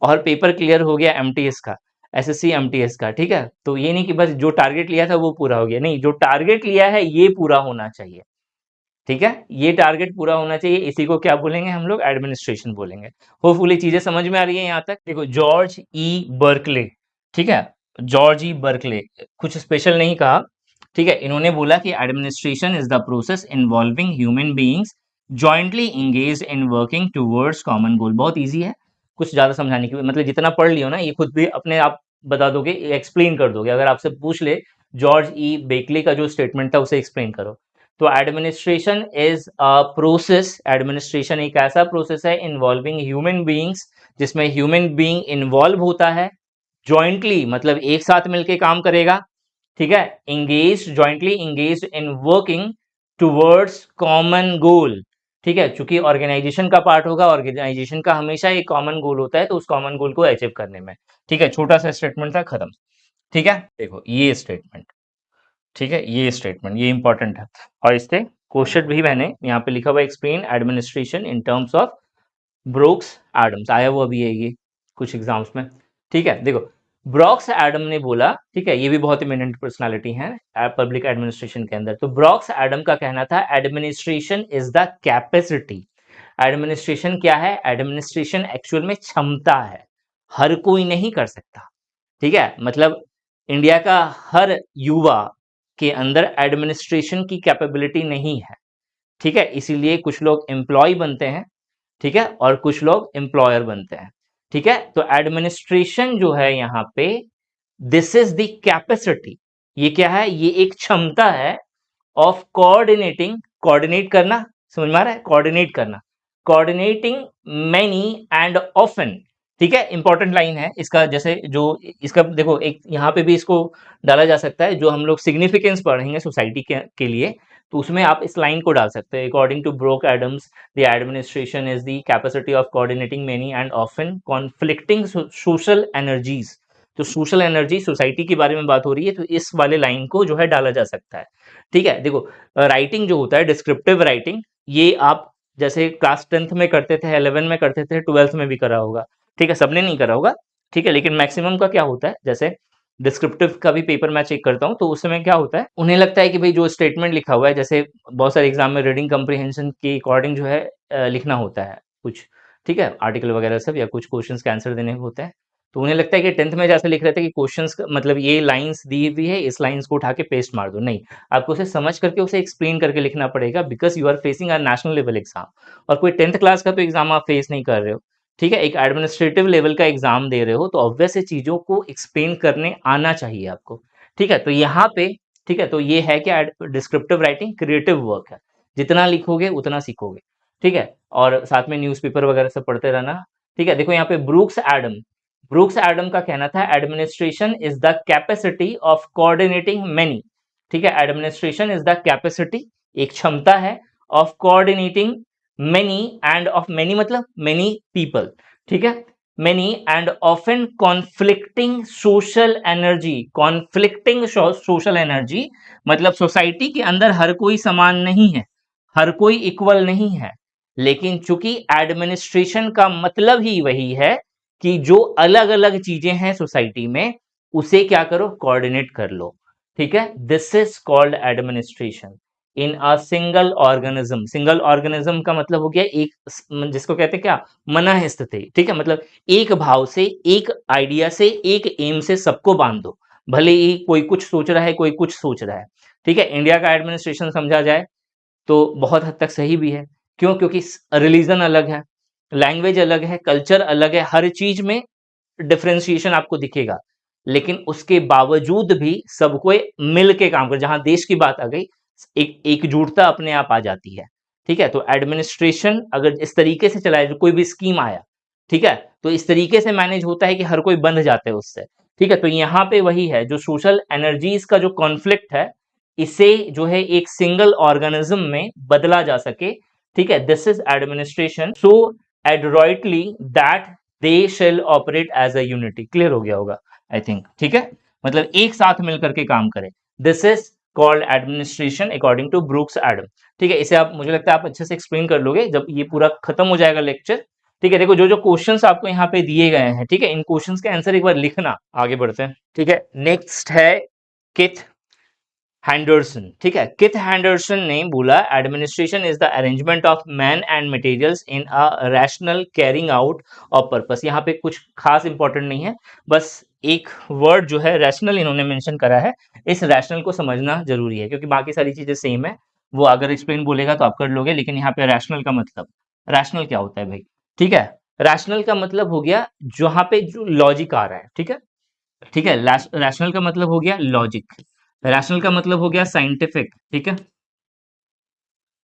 और पेपर क्लियर हो गया एमटीएस का, एसएससी एमटीएस का। ठीक है, तो ये नहीं कि बस जो टारगेट लिया था वो पूरा हो गया, नहीं, जो टारगेट लिया है ये पूरा होना चाहिए। ठीक है, ये टारगेट पूरा होना चाहिए, इसी को क्या बोलेंगे हम लोग? एडमिनिस्ट्रेशन बोलेंगे। होपफुली चीजें समझ में आ रही है यहाँ तक। देखो जॉर्ज ई बर्कले, ठीक है, जॉर्ज ई बर्कले, कुछ स्पेशल नहीं कहा। ठीक है, इन्होंने बोला कि administration is the process involving human beings jointly engage in working towards common goal. बहुत ईजी है, कुछ ज्यादा समझाने की, मतलब जितना पढ़ लियो ना ये खुद भी अपने आप बता दोगे, एक्सप्लेन कर दोगे। अगर आपसे पूछ ले जॉर्ज ई बेकले का जो स्टेटमेंट था उसे एक्सप्लेन करो, तो administration is a process, administration एक ऐसा प्रोसेस है इन्वॉल्विंग ह्यूमन बीइंग्स, जिसमें ह्यूमन बीइंग इन्वॉल्व होता है, जॉइंटली मतलब एक साथ मिलके काम करेगा। ठीक है, engage, jointly engage in working towards common goal. ठीक है, चूंकि ऑर्गेनाइजेशन का पार्ट होगा, ऑर्गेनाइजेशन का हमेशा एक कॉमन गोल होता है, तो उस कॉमन गोल को अचीव करने में। ठीक है, छोटा सा स्टेटमेंट था, खत्म। ठीक है, देखो ये स्टेटमेंट, ठीक है, ये स्टेटमेंट ये इंपॉर्टेंट है, और इससे क्वेश्चन भी मैंने यहाँ पे लिखा हुआ, explain administration in terms of Brooks Adams, आया हुआ भी है ये कुछ एग्जाम्स में। ठीक है, देखो ब्रॉक्स एडम ने बोला, ठीक है, ये भी बहुत इमिनेंट पर्सनालिटी है पब्लिक एडमिनिस्ट्रेशन के अंदर। तो ब्रॉक्स एडम का कहना था administration is the capacity. Administration क्या है? एडमिनिस्ट्रेशन एक्चुअल में क्षमता है, हर कोई नहीं कर सकता। ठीक है, मतलब इंडिया का हर युवा के अंदर एडमिनिस्ट्रेशन की कैपेबिलिटी नहीं है। ठीक है, इसीलिए कुछ लोग एम्प्लॉय बनते हैं, ठीक है, और कुछ लोग एम्प्लॉयर बनते हैं। ठीक है, तो एडमिनिस्ट्रेशन जो है यहाँ पे, दिस इज द कैपेसिटी, ये क्या है? ये एक क्षमता है ऑफ कोऑर्डिनेटिंग, कोऑर्डिनेट करना, समझ में आ रहा है? कोऑर्डिनेट करना, कोऑर्डिनेटिंग मैनी एंड ऑफन। ठीक है, इंपॉर्टेंट लाइन है इसका, जैसे जो इसका देखो एक यहाँ पे भी इसको डाला जा सकता है, जो हम लोग सिग्निफिकेंस पढ़ेंगे सोसाइटी के लिए, तो उसमें आप इस लाइन को डाल सकते हैं। According to Brook Adams, the administration is the capacity of coordinating many and often conflicting social energies. तो सोशल एनर्जी, सोसाइटी के बारे में बात हो रही है, तो इस वाले लाइन को जो है डाला जा सकता है। ठीक है, देखो राइटिंग जो होता है, डिस्क्रिप्टिव राइटिंग, ये आप जैसे क्लास 10th में करते थे, 11 में करते थे, 12th में भी करा होगा। ठीक है, सबने नहीं करा होगा। ठीक है, लेकिन मैक्सिमम का क्या होता है, जैसे डिस्क्रिप्टिव का भी पेपर मैं चेक करता हूँ, तो उस समय क्या होता है, उन्हें लगता है कि भाई जो स्टेटमेंट लिखा हुआ है, जैसे बहुत सारे एग्जाम में रीडिंग कम्प्रीहेंशन के अकॉर्डिंग जो है लिखना होता है कुछ। ठीक है, आर्टिकल वगैरह सब, या कुछ क्वेश्चंस का आंसर देने होते हैं, तो उन्हें लगता है कि 10th में जैसे लिख रहे थे कि क्वेश्चंस मतलब ये लाइंस दी हुई है, इस लाइंस को उठा के पेस्ट मार दो, नहीं, आपको उसे समझ करके उसे एक्सप्लेन करके लिखना पड़ेगा, because you are facing a national level exam. और कोई 10th क्लास का तो एग्जाम आप फेस नहीं कर रहे हो। ठीक है, एक एडमिनिस्ट्रेटिव लेवल का एग्जाम दे रहे हो, तो ऑब्वियस है चीजों को एक्सप्लेन करने आना चाहिए आपको। ठीक है, तो यहाँ पे ठीक है, तो ये है कि डिस्क्रिप्टिव राइटिंग क्रिएटिव वर्क है, जितना लिखोगे उतना सीखोगे। ठीक है, और साथ में न्यूज़पेपर वगैरह सब पढ़ते रहना। ठीक है, देखो यहाँ पे ब्रूक्स एडम का कहना था, administration is the capacity of coordinating many. ठीक है, एडमिनिस्ट्रेशन इज द कैपेसिटी, एक क्षमता है, of coordinating many, end of many मतलब मेनी पीपल। ठीक है, many and often conflicting social energy, conflicting social energy मतलब सोसाइटी के अंदर हर कोई समान नहीं है, हर कोई इक्वल नहीं है, लेकिन चूंकि एडमिनिस्ट्रेशन का मतलब ही वही है कि जो अलग अलग चीजें हैं सोसाइटी में, उसे क्या करो, कोऑर्डिनेट कर लो। ठीक है, this is called administration in a single organism. Single organism का मतलब हो गया एक, जिसको कहते हैं क्या, मना स्थिति। ठीक है, मतलब एक भाव से, एक आइडिया से, एक एम से सबको बांध दो, भले ही कोई कुछ सोच रहा है, कोई कुछ सोच रहा है। ठीक है, इंडिया का एडमिनिस्ट्रेशन समझा जाए तो बहुत हद तक सही भी है। क्यों? क्योंकि रिलीजन अलग है, लैंग्वेज अलग है, कल्चर अलग है, हर चीज में डिफरेंशिएशन आपको दिखेगा, लेकिन उसके बावजूद भी सबको मिल के काम कर, जहां देश की बात आ गई, एक एकजुटता अपने आप आ जाती है। ठीक है, तो एडमिनिस्ट्रेशन अगर इस तरीके से चलाए, जो कोई भी स्कीम आया, ठीक है, तो इस तरीके से मैनेज होता है कि हर कोई बंध जाते हैं उससे। ठीक है, तो यहाँ पे वही है, जो सोशल एनर्जीज का जो कॉन्फ्लिक्ट है, इसे जो है एक सिंगल ऑर्गेनिज्म में बदला जा सके। ठीक है, this is administration so adroitly that they shall operate as a unity. Clear हो गया होगा आई थिंक। ठीक है, मतलब एक साथ मिलकर के काम करें, this is called administration according to Brooks Adam. ठीक है, इसे आप, मुझे लगता है आप अच्छे से एक्सप्लेन कर लोगे जब ये पूरा खत्म हो जाएगा लेक्चर। ठीक है, देखो जो जो क्वेश्चंस आपको यहाँ पे दिए गए हैं, ठीक है, इन क्वेश्चंस के आंसर एक बार लिखना। आगे बढ़ते हैं। ठीक है, नेक्स्ट है किथ हैंडरसन। ठीक है, किथ हैंडरसन ने बोला, administration is the arrangement of man and materials in a rational carrying out of purpose. यहाँ पे कुछ खास इंपॉर्टेंट नहीं है, बस एक वर्ड जो है रैशनल इन्होंने मेंशन करा है, इस रैशनल को समझना जरूरी है, क्योंकि बाकी सारी चीजें सेम है, वो अगर एक्सप्लेन बोलेगा तो आप कर लोगे, लेकिन यहाँ पे रैशनल का मतलब, रैशनल क्या होता है भाई? ठीक है, रैशनल का मतलब हो गया जहां पे जो लॉजिक आ रहा है। ठीक है, ठीक है, रैशनल का मतलब हो गया लॉजिक, रैशनल का मतलब हो गया साइंटिफिक। ठीक है,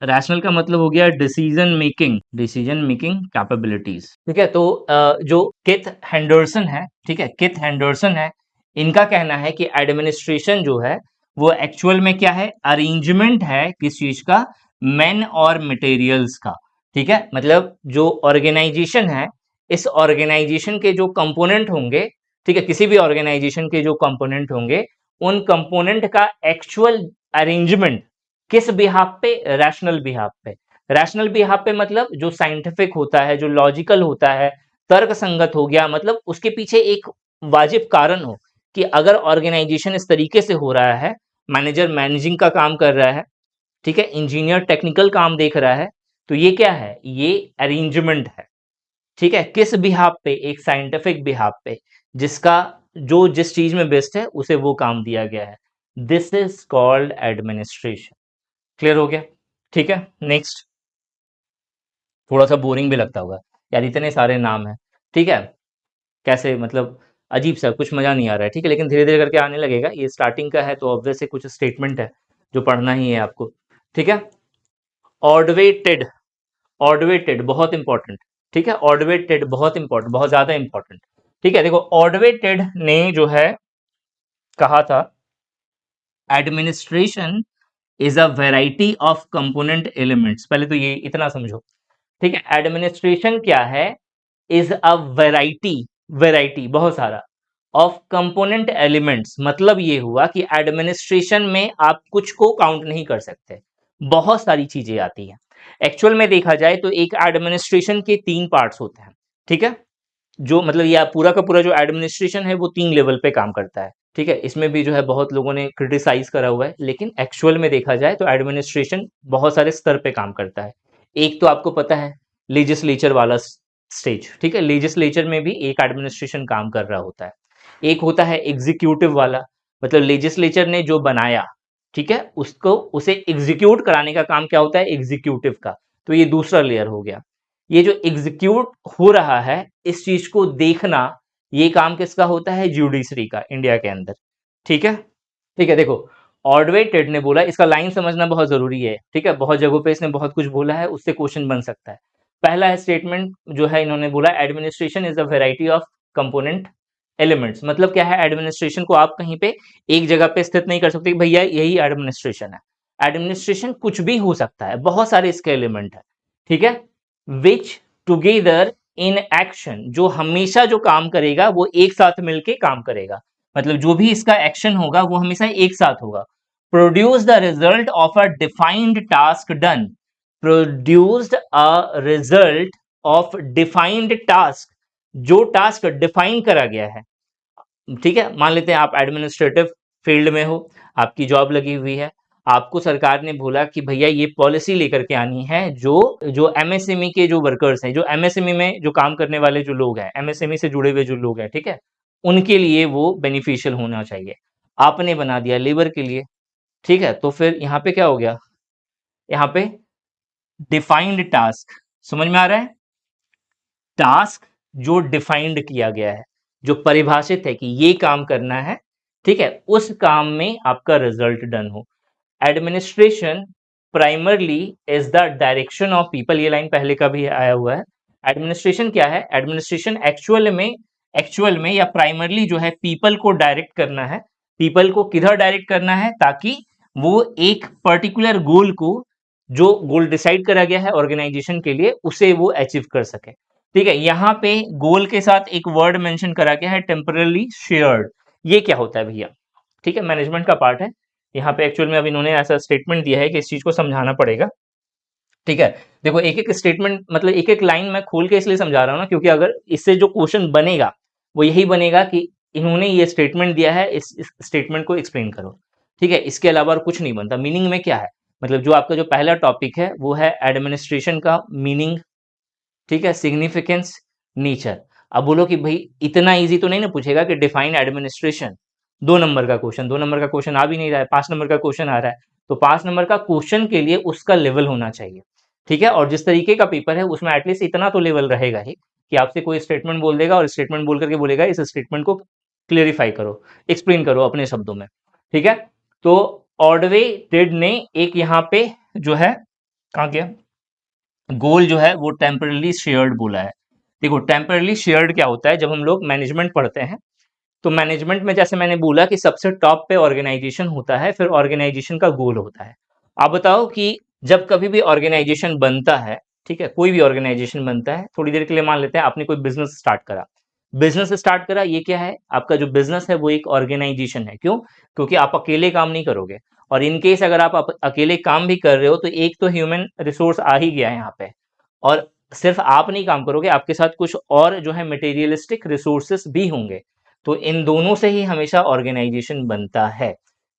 रैशनल का मतलब हो गया decision making, decision making capabilities. ठीक है, तो जो किथ हैंडरसन है, ठीक है, किथ हैंडरसन है, इनका कहना है कि एडमिनिस्ट्रेशन जो है वो एक्चुअल में क्या है, अरेंजमेंट है किस चीज का, मैन और मटेरियल्स का। ठीक है, मतलब जो ऑर्गेनाइजेशन है, इस ऑर्गेनाइजेशन के जो कंपोनेंट होंगे, ठीक है, किसी भी ऑर्गेनाइजेशन के जो कंपोनेंट होंगे, उन कंपोनेंट का एक्चुअल अरेंजमेंट किस बिहाफ पे, रैशनल बिहाफ पे। रैशनल बिहाफ पे मतलब जो साइंटिफिक होता है, जो लॉजिकल होता है, तर्क संगत हो गया, मतलब उसके पीछे एक वाजिब कारण हो कि अगर ऑर्गेनाइजेशन इस तरीके से हो रहा है, मैनेजर मैनेजिंग का काम कर रहा है, ठीक है, इंजीनियर टेक्निकल काम देख रहा है, तो ये क्या है, ये अरेंजमेंट है। ठीक है, किस बिहाफ पे, एक साइंटिफिक बिहाफ पे, जिसका जो जिस चीज में बेस्ट है उसे वो काम दिया गया है, this is called administration. Clear हो गया? ठीक है, नेक्स्ट। थोड़ा सा बोरिंग भी लगता होगा यार, इतने सारे नाम है। ठीक है, कैसे मतलब अजीब सा कुछ मजा नहीं आ रहा है, ठीक है, लेकिन धीरे धीरे करके आने लगेगा। ये स्टार्टिंग का है तो ऑब्वियस से कुछ स्टेटमेंट है जो पढ़ना ही है आपको, ठीक है। ऑडवेटेड, ऑडवेटेड बहुत इंपॉर्टेंट, ठीक है, ऑडवेटेड बहुत इंपॉर्टेंट, बहुत ज्यादा इंपॉर्टेंट, ठीक है। देखो ऑडवेटेड ने जो है कहा था, administration is a variety of component elements. पहले तो ये इतना समझो, ठीक है, एडमिनिस्ट्रेशन क्या है, इज अ वेराइटी, वेराइटी बहुत सारा, ऑफ कंपोनेंट एलिमेंट्स, मतलब ये हुआ कि एडमिनिस्ट्रेशन में आप कुछ को काउंट नहीं कर सकते, बहुत सारी चीजें आती हैं। एक्चुअल में देखा जाए तो एक एडमिनिस्ट्रेशन के 3 पार्ट्स होते हैं, ठीक है, जो मतलब ये पूरा का पूरा जो एडमिनिस्ट्रेशन है वो 3 लेवल पे काम करता है, ठीक है। इसमें भी जो है बहुत लोगों ने क्रिटिसाइज करा हुआ है, लेकिन एक्चुअल में देखा जाए तो एडमिनिस्ट्रेशन बहुत सारे स्तर पे काम करता है। एक तो आपको पता है लेजिस्लेचर वाला स्टेज, ठीक है, लेजिस्लेचर में भी एक एडमिनिस्ट्रेशन काम कर रहा होता है। एक होता है एग्जीक्यूटिव वाला, मतलब लेजिस्लेचर ने जो बनाया, ठीक है, उसको उसे एग्जीक्यूट कराने का काम क्या होता है, एग्जीक्यूटिव का, तो ये दूसरा लेयर हो गया। ये जो एग्जीक्यूट हो रहा है इस चीज को देखना, ये काम किसका होता है, जुडिशरी का, इंडिया के अंदर, ठीक है। ठीक है, देखो ऑडवेटेड ने बोला, इसका लाइन समझना बहुत जरूरी है, ठीक है, बहुत जगहों पे इसने बहुत कुछ बोला है, उससे क्वेश्चन बन सकता है। पहला है स्टेटमेंट जो है इन्होंने बोला, administration is a variety of component elements, मतलब क्या है, एडमिनिस्ट्रेशन को आप कहीं पे एक जगह पे स्थित नहीं कर सकते कि भैया यही एडमिनिस्ट्रेशन है। एडमिनिस्ट्रेशन कुछ भी हो सकता है, बहुत सारे इसके एलिमेंट है, ठीक है। विच टुगेदर इन एक्शन, जो हमेशा जो काम करेगा वो एक साथ मिलके काम करेगा, मतलब जो भी इसका एक्शन होगा वो हमेशा एक साथ होगा। Produce the result of a defined task done, produced a result of defined task, जो टास्क डिफाइन करा गया है, ठीक है। मान लेते हैं आप एडमिनिस्ट्रेटिव फील्ड में हो, आपकी जॉब लगी हुई है, आपको सरकार ने बोला कि भैया ये पॉलिसी लेकर के आनी है, जो जो एमएसएमई के जो वर्कर्स हैं, जो एमएसएमई में जो काम करने वाले जो लोग हैं, एमएसएमई से जुड़े हुए जो लोग हैं, ठीक है, उनके लिए वो बेनिफिशियल होना चाहिए। आपने बना दिया लेबर के लिए, ठीक है, तो फिर यहाँ पे क्या हो गया, यहाँ पे डिफाइंड टास्क, समझ में आ रहा है, टास्क जो डिफाइंड किया गया है, जो परिभाषित है कि ये काम करना है, ठीक है, उस काम में आपका रिजल्ट डन हो। Administration primarily is the direction of people, ये लाइन पहले का भी आया हुआ है। एडमिनिस्ट्रेशन क्या है, एडमिनिस्ट्रेशन एक्चुअल में या प्राइमरली जो है पीपल को डायरेक्ट करना है। पीपल को किधर डायरेक्ट करना है, ताकि वो एक पर्टिकुलर गोल को, जो गोल डिसाइड करा गया है ऑर्गेनाइजेशन के लिए, उसे वो अचीव कर सके, ठीक है। यहाँ पे गोल के साथ एक वर्ड मेंशन करा गया है, टेम्परली शेयर्ड। ये क्या होता है भैया, ठीक है, मैनेजमेंट का पार्ट है। यहाँ पे एक्चुअल में अब इन्होंने ऐसा स्टेटमेंट दिया है कि इस चीज को समझाना पड़ेगा, ठीक है। देखो एक एक स्टेटमेंट, मतलब एक एक लाइन मैं खोल के इसलिए समझा रहा हूँ ना, क्योंकि अगर इससे जो क्वेश्चन बनेगा वो यही बनेगा कि इन्होंने ये स्टेटमेंट दिया है, इस स्टेटमेंट को एक्सप्लेन करो, ठीक है। इसके अलावा और कुछ नहीं बनता। मीनिंग में क्या है, मतलब जो आपका जो पहला टॉपिक है वो है एडमिनिस्ट्रेशन का मीनिंग, ठीक है, सिग्निफिकेंस, नेचर। अब बोलो कि भाई इतना इजी तो नहीं ना पूछेगा कि डिफाइन एडमिनिस्ट्रेशन, 2 नंबर का क्वेश्चन, 2 नंबर का क्वेश्चन आ भी नहीं रहा है, 5 नंबर का क्वेश्चन आ रहा है, तो 5 नंबर का क्वेश्चन के लिए उसका लेवल होना चाहिए, ठीक है। और जिस तरीके का पेपर है उसमें एटलीस्ट इतना तो लेवल रहेगा ही कि आपसे कोई स्टेटमेंट बोल देगा और स्टेटमेंट बोल करके बोलेगा इस स्टेटमेंट को क्लियरिफाई करो, एक्सप्लेन करो अपने शब्दों में, ठीक है। तो ऑर्डवे टेड ने एक यहाँ पे जो है, कहाँ गया, गोल जो है वो टेम्परली शेयर्ड बोला है। देखो टेम्परली शेयर्ड क्या होता है, जब हम लोग मैनेजमेंट पढ़ते हैं तो मैनेजमेंट में जैसे मैंने बोला कि सबसे टॉप पे ऑर्गेनाइजेशन होता है, फिर ऑर्गेनाइजेशन का गोल होता है। आप बताओ कि जब कभी भी ऑर्गेनाइजेशन बनता है, ठीक है, कोई भी ऑर्गेनाइजेशन बनता है, थोड़ी देर के लिए मान लेते हैं आपने कोई बिजनेस स्टार्ट करा, बिजनेस स्टार्ट करा, ये क्या है, आपका जो बिजनेस है वो एक ऑर्गेनाइजेशन है। क्यों, क्योंकि आप अकेले काम नहीं करोगे, और इन केस अगर आप अकेले काम भी कर रहे हो तो एक तो ह्यूमन रिसोर्स आ ही गया है यहाँ पे, और सिर्फ आप नहीं काम करोगे, आपके साथ कुछ और जो है मटेरियलिस्टिक रिसोर्सेस भी होंगे, तो इन दोनों से ही हमेशा ऑर्गेनाइजेशन बनता है,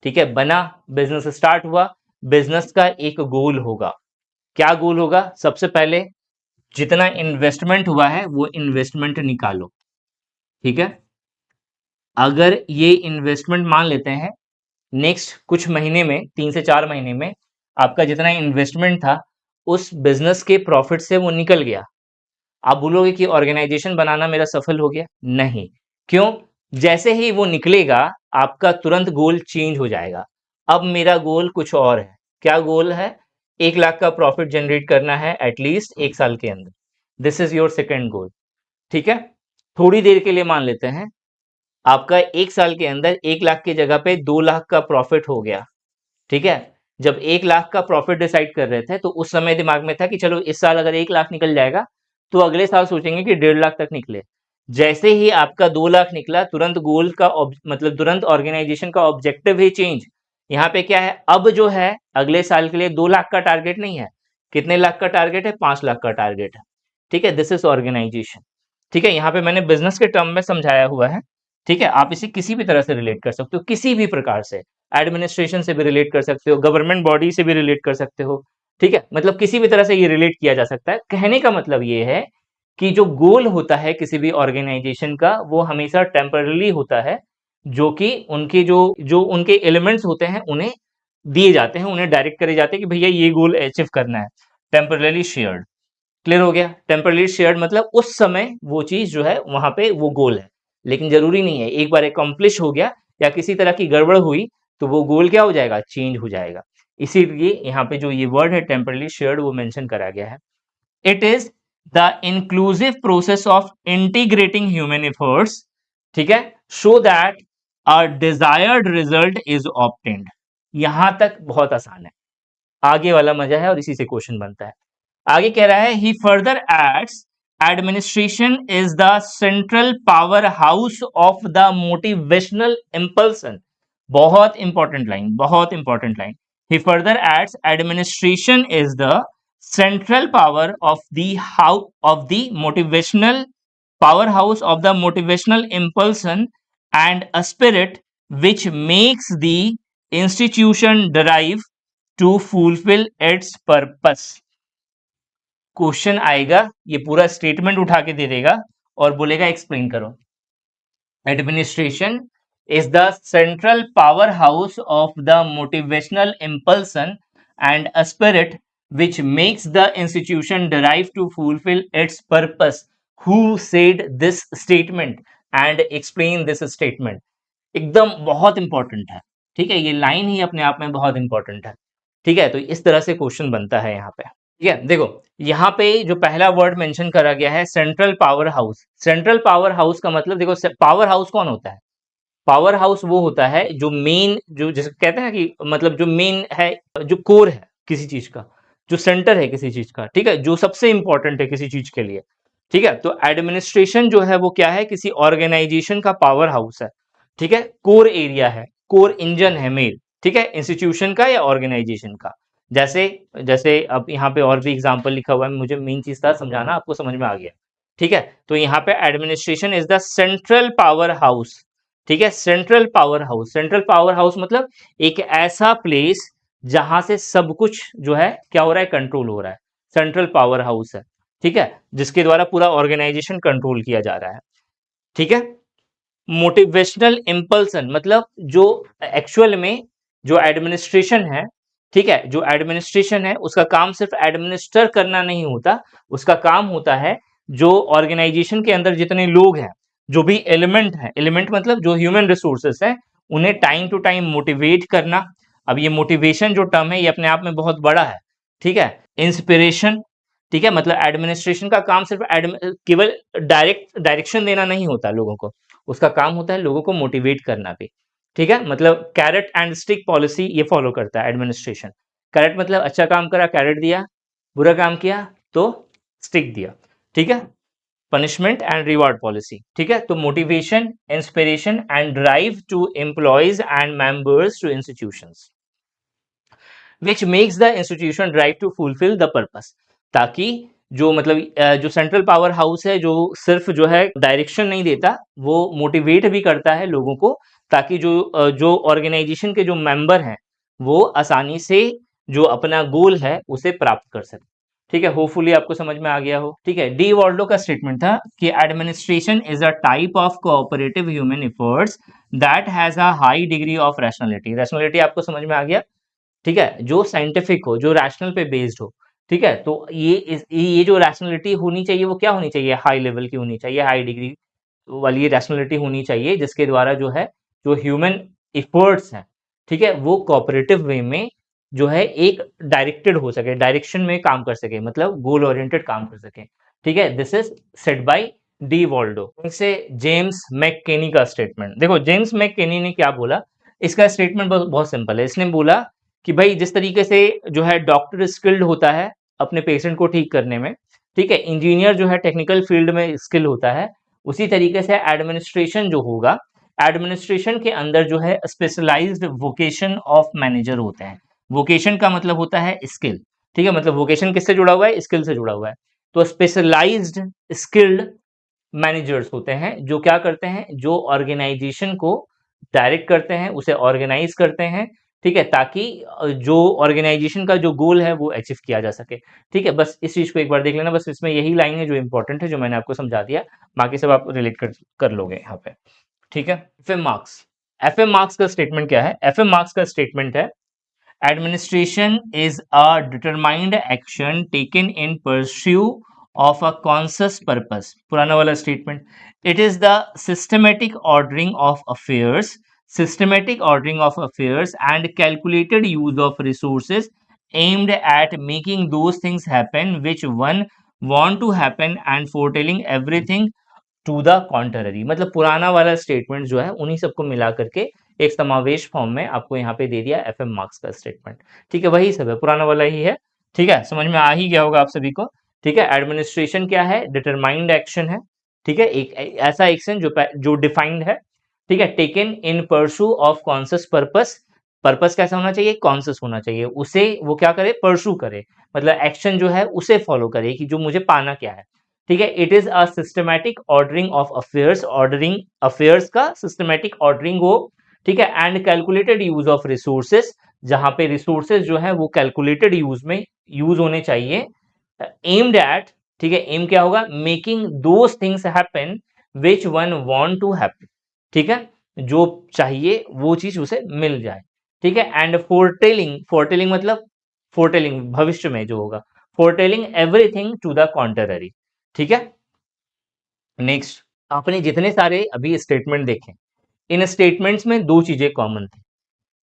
ठीक है। बना, बिजनेस स्टार्ट हुआ, बिजनेस का एक गोल होगा, क्या गोल होगा, सबसे पहले जितना इन्वेस्टमेंट हुआ है वो इन्वेस्टमेंट निकालो, ठीक है। अगर ये इन्वेस्टमेंट मान लेते हैं नेक्स्ट कुछ महीने में, 3 से 4 महीने में आपका जितना इन्वेस्टमेंट था उस बिजनेस के प्रॉफिट से वो निकल गया, आप बोलोगे कि ऑर्गेनाइजेशन बनाना मेरा सफल हो गया, नहीं। क्यों, जैसे ही वो निकलेगा आपका तुरंत गोल चेंज हो जाएगा। अब मेरा गोल कुछ और है। क्या गोल है? 1 लाख का प्रॉफिट जनरेट करना है एटलीस्ट 1 साल के अंदर। दिस इज योर सेकेंड गोल। ठीक है, थोड़ी देर के लिए मान लेते हैं आपका 1 साल के अंदर 1 लाख की जगह पे 2 लाख का प्रॉफिट हो गया। ठीक है, जब 1 लाख का प्रॉफिट डिसाइड कर रहे थे तो उस समय दिमाग में था कि चलो इस साल अगर 1 लाख निकल जाएगा तो अगले साल सोचेंगे कि 1.5 लाख तक निकले। जैसे ही आपका 2 लाख निकला तुरंत गोल का मतलब तुरंत ऑर्गेनाइजेशन का ऑब्जेक्टिव ही चेंज। यहाँ पे क्या है, अब जो है अगले साल के लिए 2 लाख का टारगेट नहीं है, कितने लाख का टारगेट है? 5 लाख का टारगेट है। ठीक है, दिस इज ऑर्गेनाइजेशन। ठीक है, यहाँ पे मैंने बिजनेस के टर्म में समझाया हुआ है। ठीक है, आप इसे किसी भी तरह से रिलेट कर सकते हो, किसी भी प्रकार से। एडमिनिस्ट्रेशन से भी रिलेट कर सकते हो, गवर्नमेंट बॉडी से भी रिलेट कर सकते हो। ठीक है, मतलब किसी भी तरह से ये रिलेट किया जा सकता है। कहने का मतलब ये है कि जो गोल होता है किसी भी ऑर्गेनाइजेशन का वो हमेशा टेम्पररी होता है, जो कि उनके जो जो उनके एलिमेंट्स होते हैं उन्हें दिए जाते हैं, उन्हें डायरेक्ट करे जाते हैं कि भैया ये गोल अचीव करना है। Temporarily shared. क्लियर हो गया? टेम्परली शेयर्ड मतलब उस समय वो चीज जो है वहां पे वो गोल है, लेकिन जरूरी नहीं है एक बार एकम्प्लिश हो गया या किसी तरह की गड़बड़ हुई तो वो गोल क्या हो जाएगा? चेंज हो जाएगा। इसीलिए यहाँ पे जो ये वर्ड है टेम्परली शेयर्ड वो मेंशन करा गया है। It is the inclusive process of integrating human efforts, ठीक है, so that a desired result is obtained. यहां तक बहुत आसान है, आगे वाला मजा है और इसी से क्वेश्चन बनता है। आगे कह रहा है he further adds administration is the central power house of the motivational impulsion. बहुत इंपॉर्टेंट लाइन, बहुत important line. He further adds administration is the central power of the motivational powerhouse of the motivational impulsion and a spirit which makes the institution derive to fulfill its purpose। Question आएगा, ये पूरा statement उठा के दे देगा और बोलेगा explain करो। Administration is the central powerhouse of the motivational impulsion and a spirit which makes the institution derive to fulfill its purpose। Who said this statement and explain this statement? एकदम बहुत important है। ठीक है, ये line ही अपने आप में बहुत इंपॉर्टेंट है। ठीक है, तो इस तरह से क्वेश्चन बनता है यहाँ पे। ठीक है, देखो यहाँ पे जो पहला वर्ड मेंशन करा गया है central power house. Central power house का मतलब देखो, पावर हाउस कौन होता है? पावर हाउस वो होता है जो मेन, जो जैसे कहते हैं ना कि मतलब जो मेन है, जो कोर है किसी चीज का, जो सेंटर है किसी चीज का। ठीक है, जो सबसे इंपॉर्टेंट है किसी चीज के लिए। ठीक है, तो एडमिनिस्ट्रेशन जो है वो क्या है? किसी ऑर्गेनाइजेशन का पावर हाउस है। ठीक है, कोर एरिया है, कोर इंजन है मेन। ठीक है, इंस्टीट्यूशन का या ऑर्गेनाइजेशन का। जैसे जैसे अब यहाँ पे और भी एग्जांपल लिखा हुआ है, मुझे मेन चीज था समझाना, आपको समझ में आ गया। ठीक है, तो यहाँ पे administration is the central power house. ठीक है, central power house. Central power house मतलब एक ऐसा प्लेस जहां से सब कुछ जो है क्या हो रहा है? कंट्रोल हो रहा है। सेंट्रल पावर हाउस है। ठीक है, जिसके द्वारा पूरा ऑर्गेनाइजेशन कंट्रोल किया जा रहा है। ठीक है, मोटिवेशनल इंपल्सन मतलब जो एक्चुअल में जो एडमिनिस्ट्रेशन है, ठीक है, जो एडमिनिस्ट्रेशन है उसका काम सिर्फ एडमिनिस्टर करना नहीं होता, उसका काम होता है जो ऑर्गेनाइजेशन के अंदर जितने लोग हैं, जो भी एलिमेंट है, एलिमेंट मतलब जो ह्यूमन रिसोर्सेस है, उन्हें टाइम टू टाइम मोटिवेट करना। अब ये मोटिवेशन जो टर्म है ये अपने आप में बहुत बड़ा है। ठीक है, इंस्पिरेशन। ठीक है, मतलब एडमिनिस्ट्रेशन का काम सिर्फ केवल डायरेक्शन देना नहीं होता लोगों को, उसका काम होता है लोगों को मोटिवेट करना भी। ठीक है, मतलब कैरेट एंड स्टिक पॉलिसी ये फॉलो करता है एडमिनिस्ट्रेशन। कैरेट मतलब अच्छा काम करा कैरेट दिया, बुरा काम किया तो स्टिक दिया। ठीक है, पनिशमेंट एंड रिवॉर्ड पॉलिसी। ठीक है, तो motivation, inspiration and drive to employees and members to institutions which makes the institution drive to fulfil the purpose. ताकि जो मतलब जो सेंट्रल पावर हाउस है जो सिर्फ जो है डायरेक्शन नहीं देता, वो मोटिवेट भी करता है लोगों को, ताकि जो ऑर्गेनाइजेशन के जो मेंबर हैं वो आसानी से जो अपना गोल है उसे प्राप्त कर सके। ठीक है, होपफुली आपको समझ में आ गया हो। ठीक है, डी वॉल्डो का स्टेटमेंट था कि administration is a type of cooperative human efforts that has a high degree of rationality. Rationality आपको समझ में आ गया। ठीक है, जो साइंटिफिक हो, जो रैशनल पे बेस्ड हो। ठीक है, तो ये जो रैशनलिटी होनी चाहिए वो क्या होनी चाहिए? हाई लेवल की होनी चाहिए, हाई डिग्री वाली रैशनलिटी होनी चाहिए जिसके द्वारा जो है जो ह्यूमन इफर्ट्स हैं, ठीक है, वो कोऑपरेटिव वे में जो है एक डायरेक्टेड हो सके, डायरेक्शन में काम कर सके, मतलब गोल ओरिएंटेड काम कर सके, ठीक है। This is said bye D Waldo से जेम्स मैककेनी का स्टेटमेंट। देखो जेम्स मैककेनी ने क्या बोला, इसका स्टेटमेंट बहुत सिंपल है। इसने बोला कि भाई जिस तरीके से जो है डॉक्टर स्किल्ड होता है अपने पेशेंट को ठीक करने में, ठीक है, इंजीनियर जो है टेक्निकल फील्ड में स्किल होता है, उसी तरीके से एडमिनिस्ट्रेशन जो होगा, एडमिनिस्ट्रेशन के अंदर जो है स्पेशलाइज्ड वोकेशन ऑफ मैनेजर होते हैं। वोकेशन का मतलब होता है स्किल, ठीक है, मतलब वोकेशन किससे जुड़ा हुआ है, स्किल से जुड़ा हुआ है। तो स्पेशलाइज्ड स्किल्ड मैनेजर्स होते हैं जो क्या करते हैं, जो ऑर्गेनाइजेशन को डायरेक्ट करते हैं, उसे ऑर्गेनाइज करते हैं, ठीक है, ताकि जो ऑर्गेनाइजेशन का जो गोल है वो अचीव किया जा सके, ठीक है। बस इस चीज को एक बार देख लेना, बस इसमें यही लाइन है जो इंपॉर्टेंट है, जो मैंने आपको समझा दिया, बाकी सब आप रिलेट कर लोगे यहाँ पे, ठीक है। एफएम मार्क्स, एफएम मार्क्स का स्टेटमेंट क्या है, एफएम मार्क्स का स्टेटमेंट है administration is a determined action taken in pursuit of a conscious purpose. पुराना वाला statement. It is the systematic ordering of affairs and calculated use of resources aimed at making those things happen which one want to happen and foretelling everything to the contrary. मतलब पुराना वाला statement जो है उन्हीं सबको मिला करके एक समावेश फॉर्म में आपको यहाँ पे दे दिया एफएम मार्क्स का स्टेटमेंट, ठीक है, वही सब है, पुराना वाला ही है, ठीक है, समझ में आ ही गया होगा आप सभी को, ठीक है। एडमिनिस्ट्रेशन क्या है, डिटरमाइंड एक्शन है, ठीक है, एक ऐसा एक्शन जो डिफाइंड है, ठीक है, taken in pursuit of conscious purpose. Purpose कैसा होना चाहिए, कॉन्सियस होना चाहिए, उसे वो क्या करे, परसू करे, मतलब एक्शन जो है उसे फॉलो करे कि जो मुझे पाना क्या है, ठीक है। It is a systematic ordering of affairs, ordering affairs का सिस्टमैटिक ऑर्डरिंग हो, ठीक है, and calculated use of resources, जहां पे रिसोर्सेज जो है वो कैलकुलेटेड यूज में यूज होने चाहिए, एम्ड एट, ठीक है, एम क्या होगा, making those things happen which one want to happen, ठीक है, जो चाहिए वो चीज उसे मिल जाए, ठीक है। एंड फोरटेलिंग, फोरटेलिंग मतलब फोरटेलिंग भविष्य में जो होगा, फोरटेलिंग एवरीथिंग टू द कॉन्ट्ररी, ठीक है। नेक्स्ट, आपने जितने सारे अभी स्टेटमेंट देखे, इन स्टेटमेंट्स में दो चीजें कॉमन थी।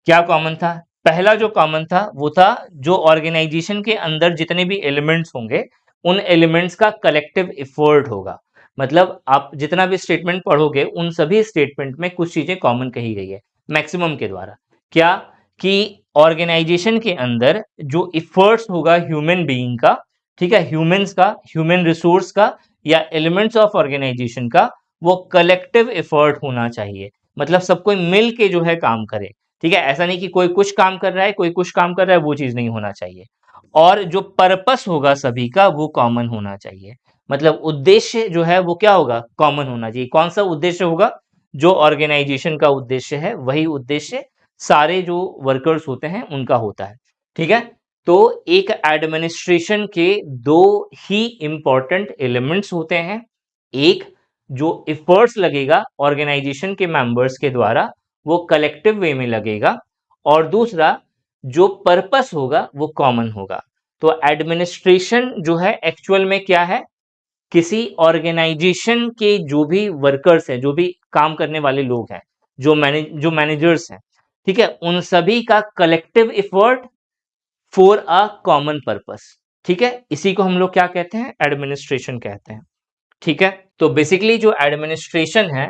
क्या कॉमन था, पहला जो कॉमन था वो था जो ऑर्गेनाइजेशन के अंदर जितने भी एलिमेंट्स होंगे उन एलिमेंट्स का कलेक्टिव एफर्ट होगा। मतलब आप जितना भी स्टेटमेंट पढ़ोगे उन सभी स्टेटमेंट में कुछ चीजें कॉमन कही गई है मैक्सिमम के द्वारा। क्या कि ऑर्गेनाइजेशन के अंदर जो इफर्ट्स होगा ह्यूमन बीइंग का, ठीक है, ह्यूमंस का, ह्यूमन रिसोर्स का या एलिमेंट्स ऑफ ऑर्गेनाइजेशन का, वो कलेक्टिव एफर्ट होना चाहिए, मतलब सब कोई मिल के जो है काम करे, ठीक है। ऐसा नहीं कि कोई कुछ काम कर रहा है कोई कुछ काम कर रहा है, वो चीज नहीं होना चाहिए। और जो पर्पस होगा सभी का वो कॉमन होना चाहिए, मतलब उद्देश्य जो है वो क्या होगा, कॉमन होना चाहिए। कौन सा उद्देश्य होगा, जो ऑर्गेनाइजेशन का उद्देश्य है वही उद्देश्य सारे जो वर्कर्स होते हैं उनका होता है, ठीक है। तो एक एडमिनिस्ट्रेशन के दो ही इंपॉर्टेंट एलिमेंट्स होते हैं, एक जो एफर्ट्स लगेगा ऑर्गेनाइजेशन के मेंबर्स के द्वारा वो कलेक्टिव वे में लगेगा, और दूसरा जो पर्पस होगा वो कॉमन होगा। तो एडमिनिस्ट्रेशन जो है एक्चुअल में क्या है, किसी ऑर्गेनाइजेशन के जो भी वर्कर्स हैं, जो भी काम करने वाले लोग हैं, जो मैनेजर्स हैं, ठीक है, उन सभी का collective effort for a common purpose, ठीक है, इसी को हम लोग क्या कहते हैं, एडमिनिस्ट्रेशन कहते हैं, ठीक है। तो बेसिकली जो एडमिनिस्ट्रेशन है,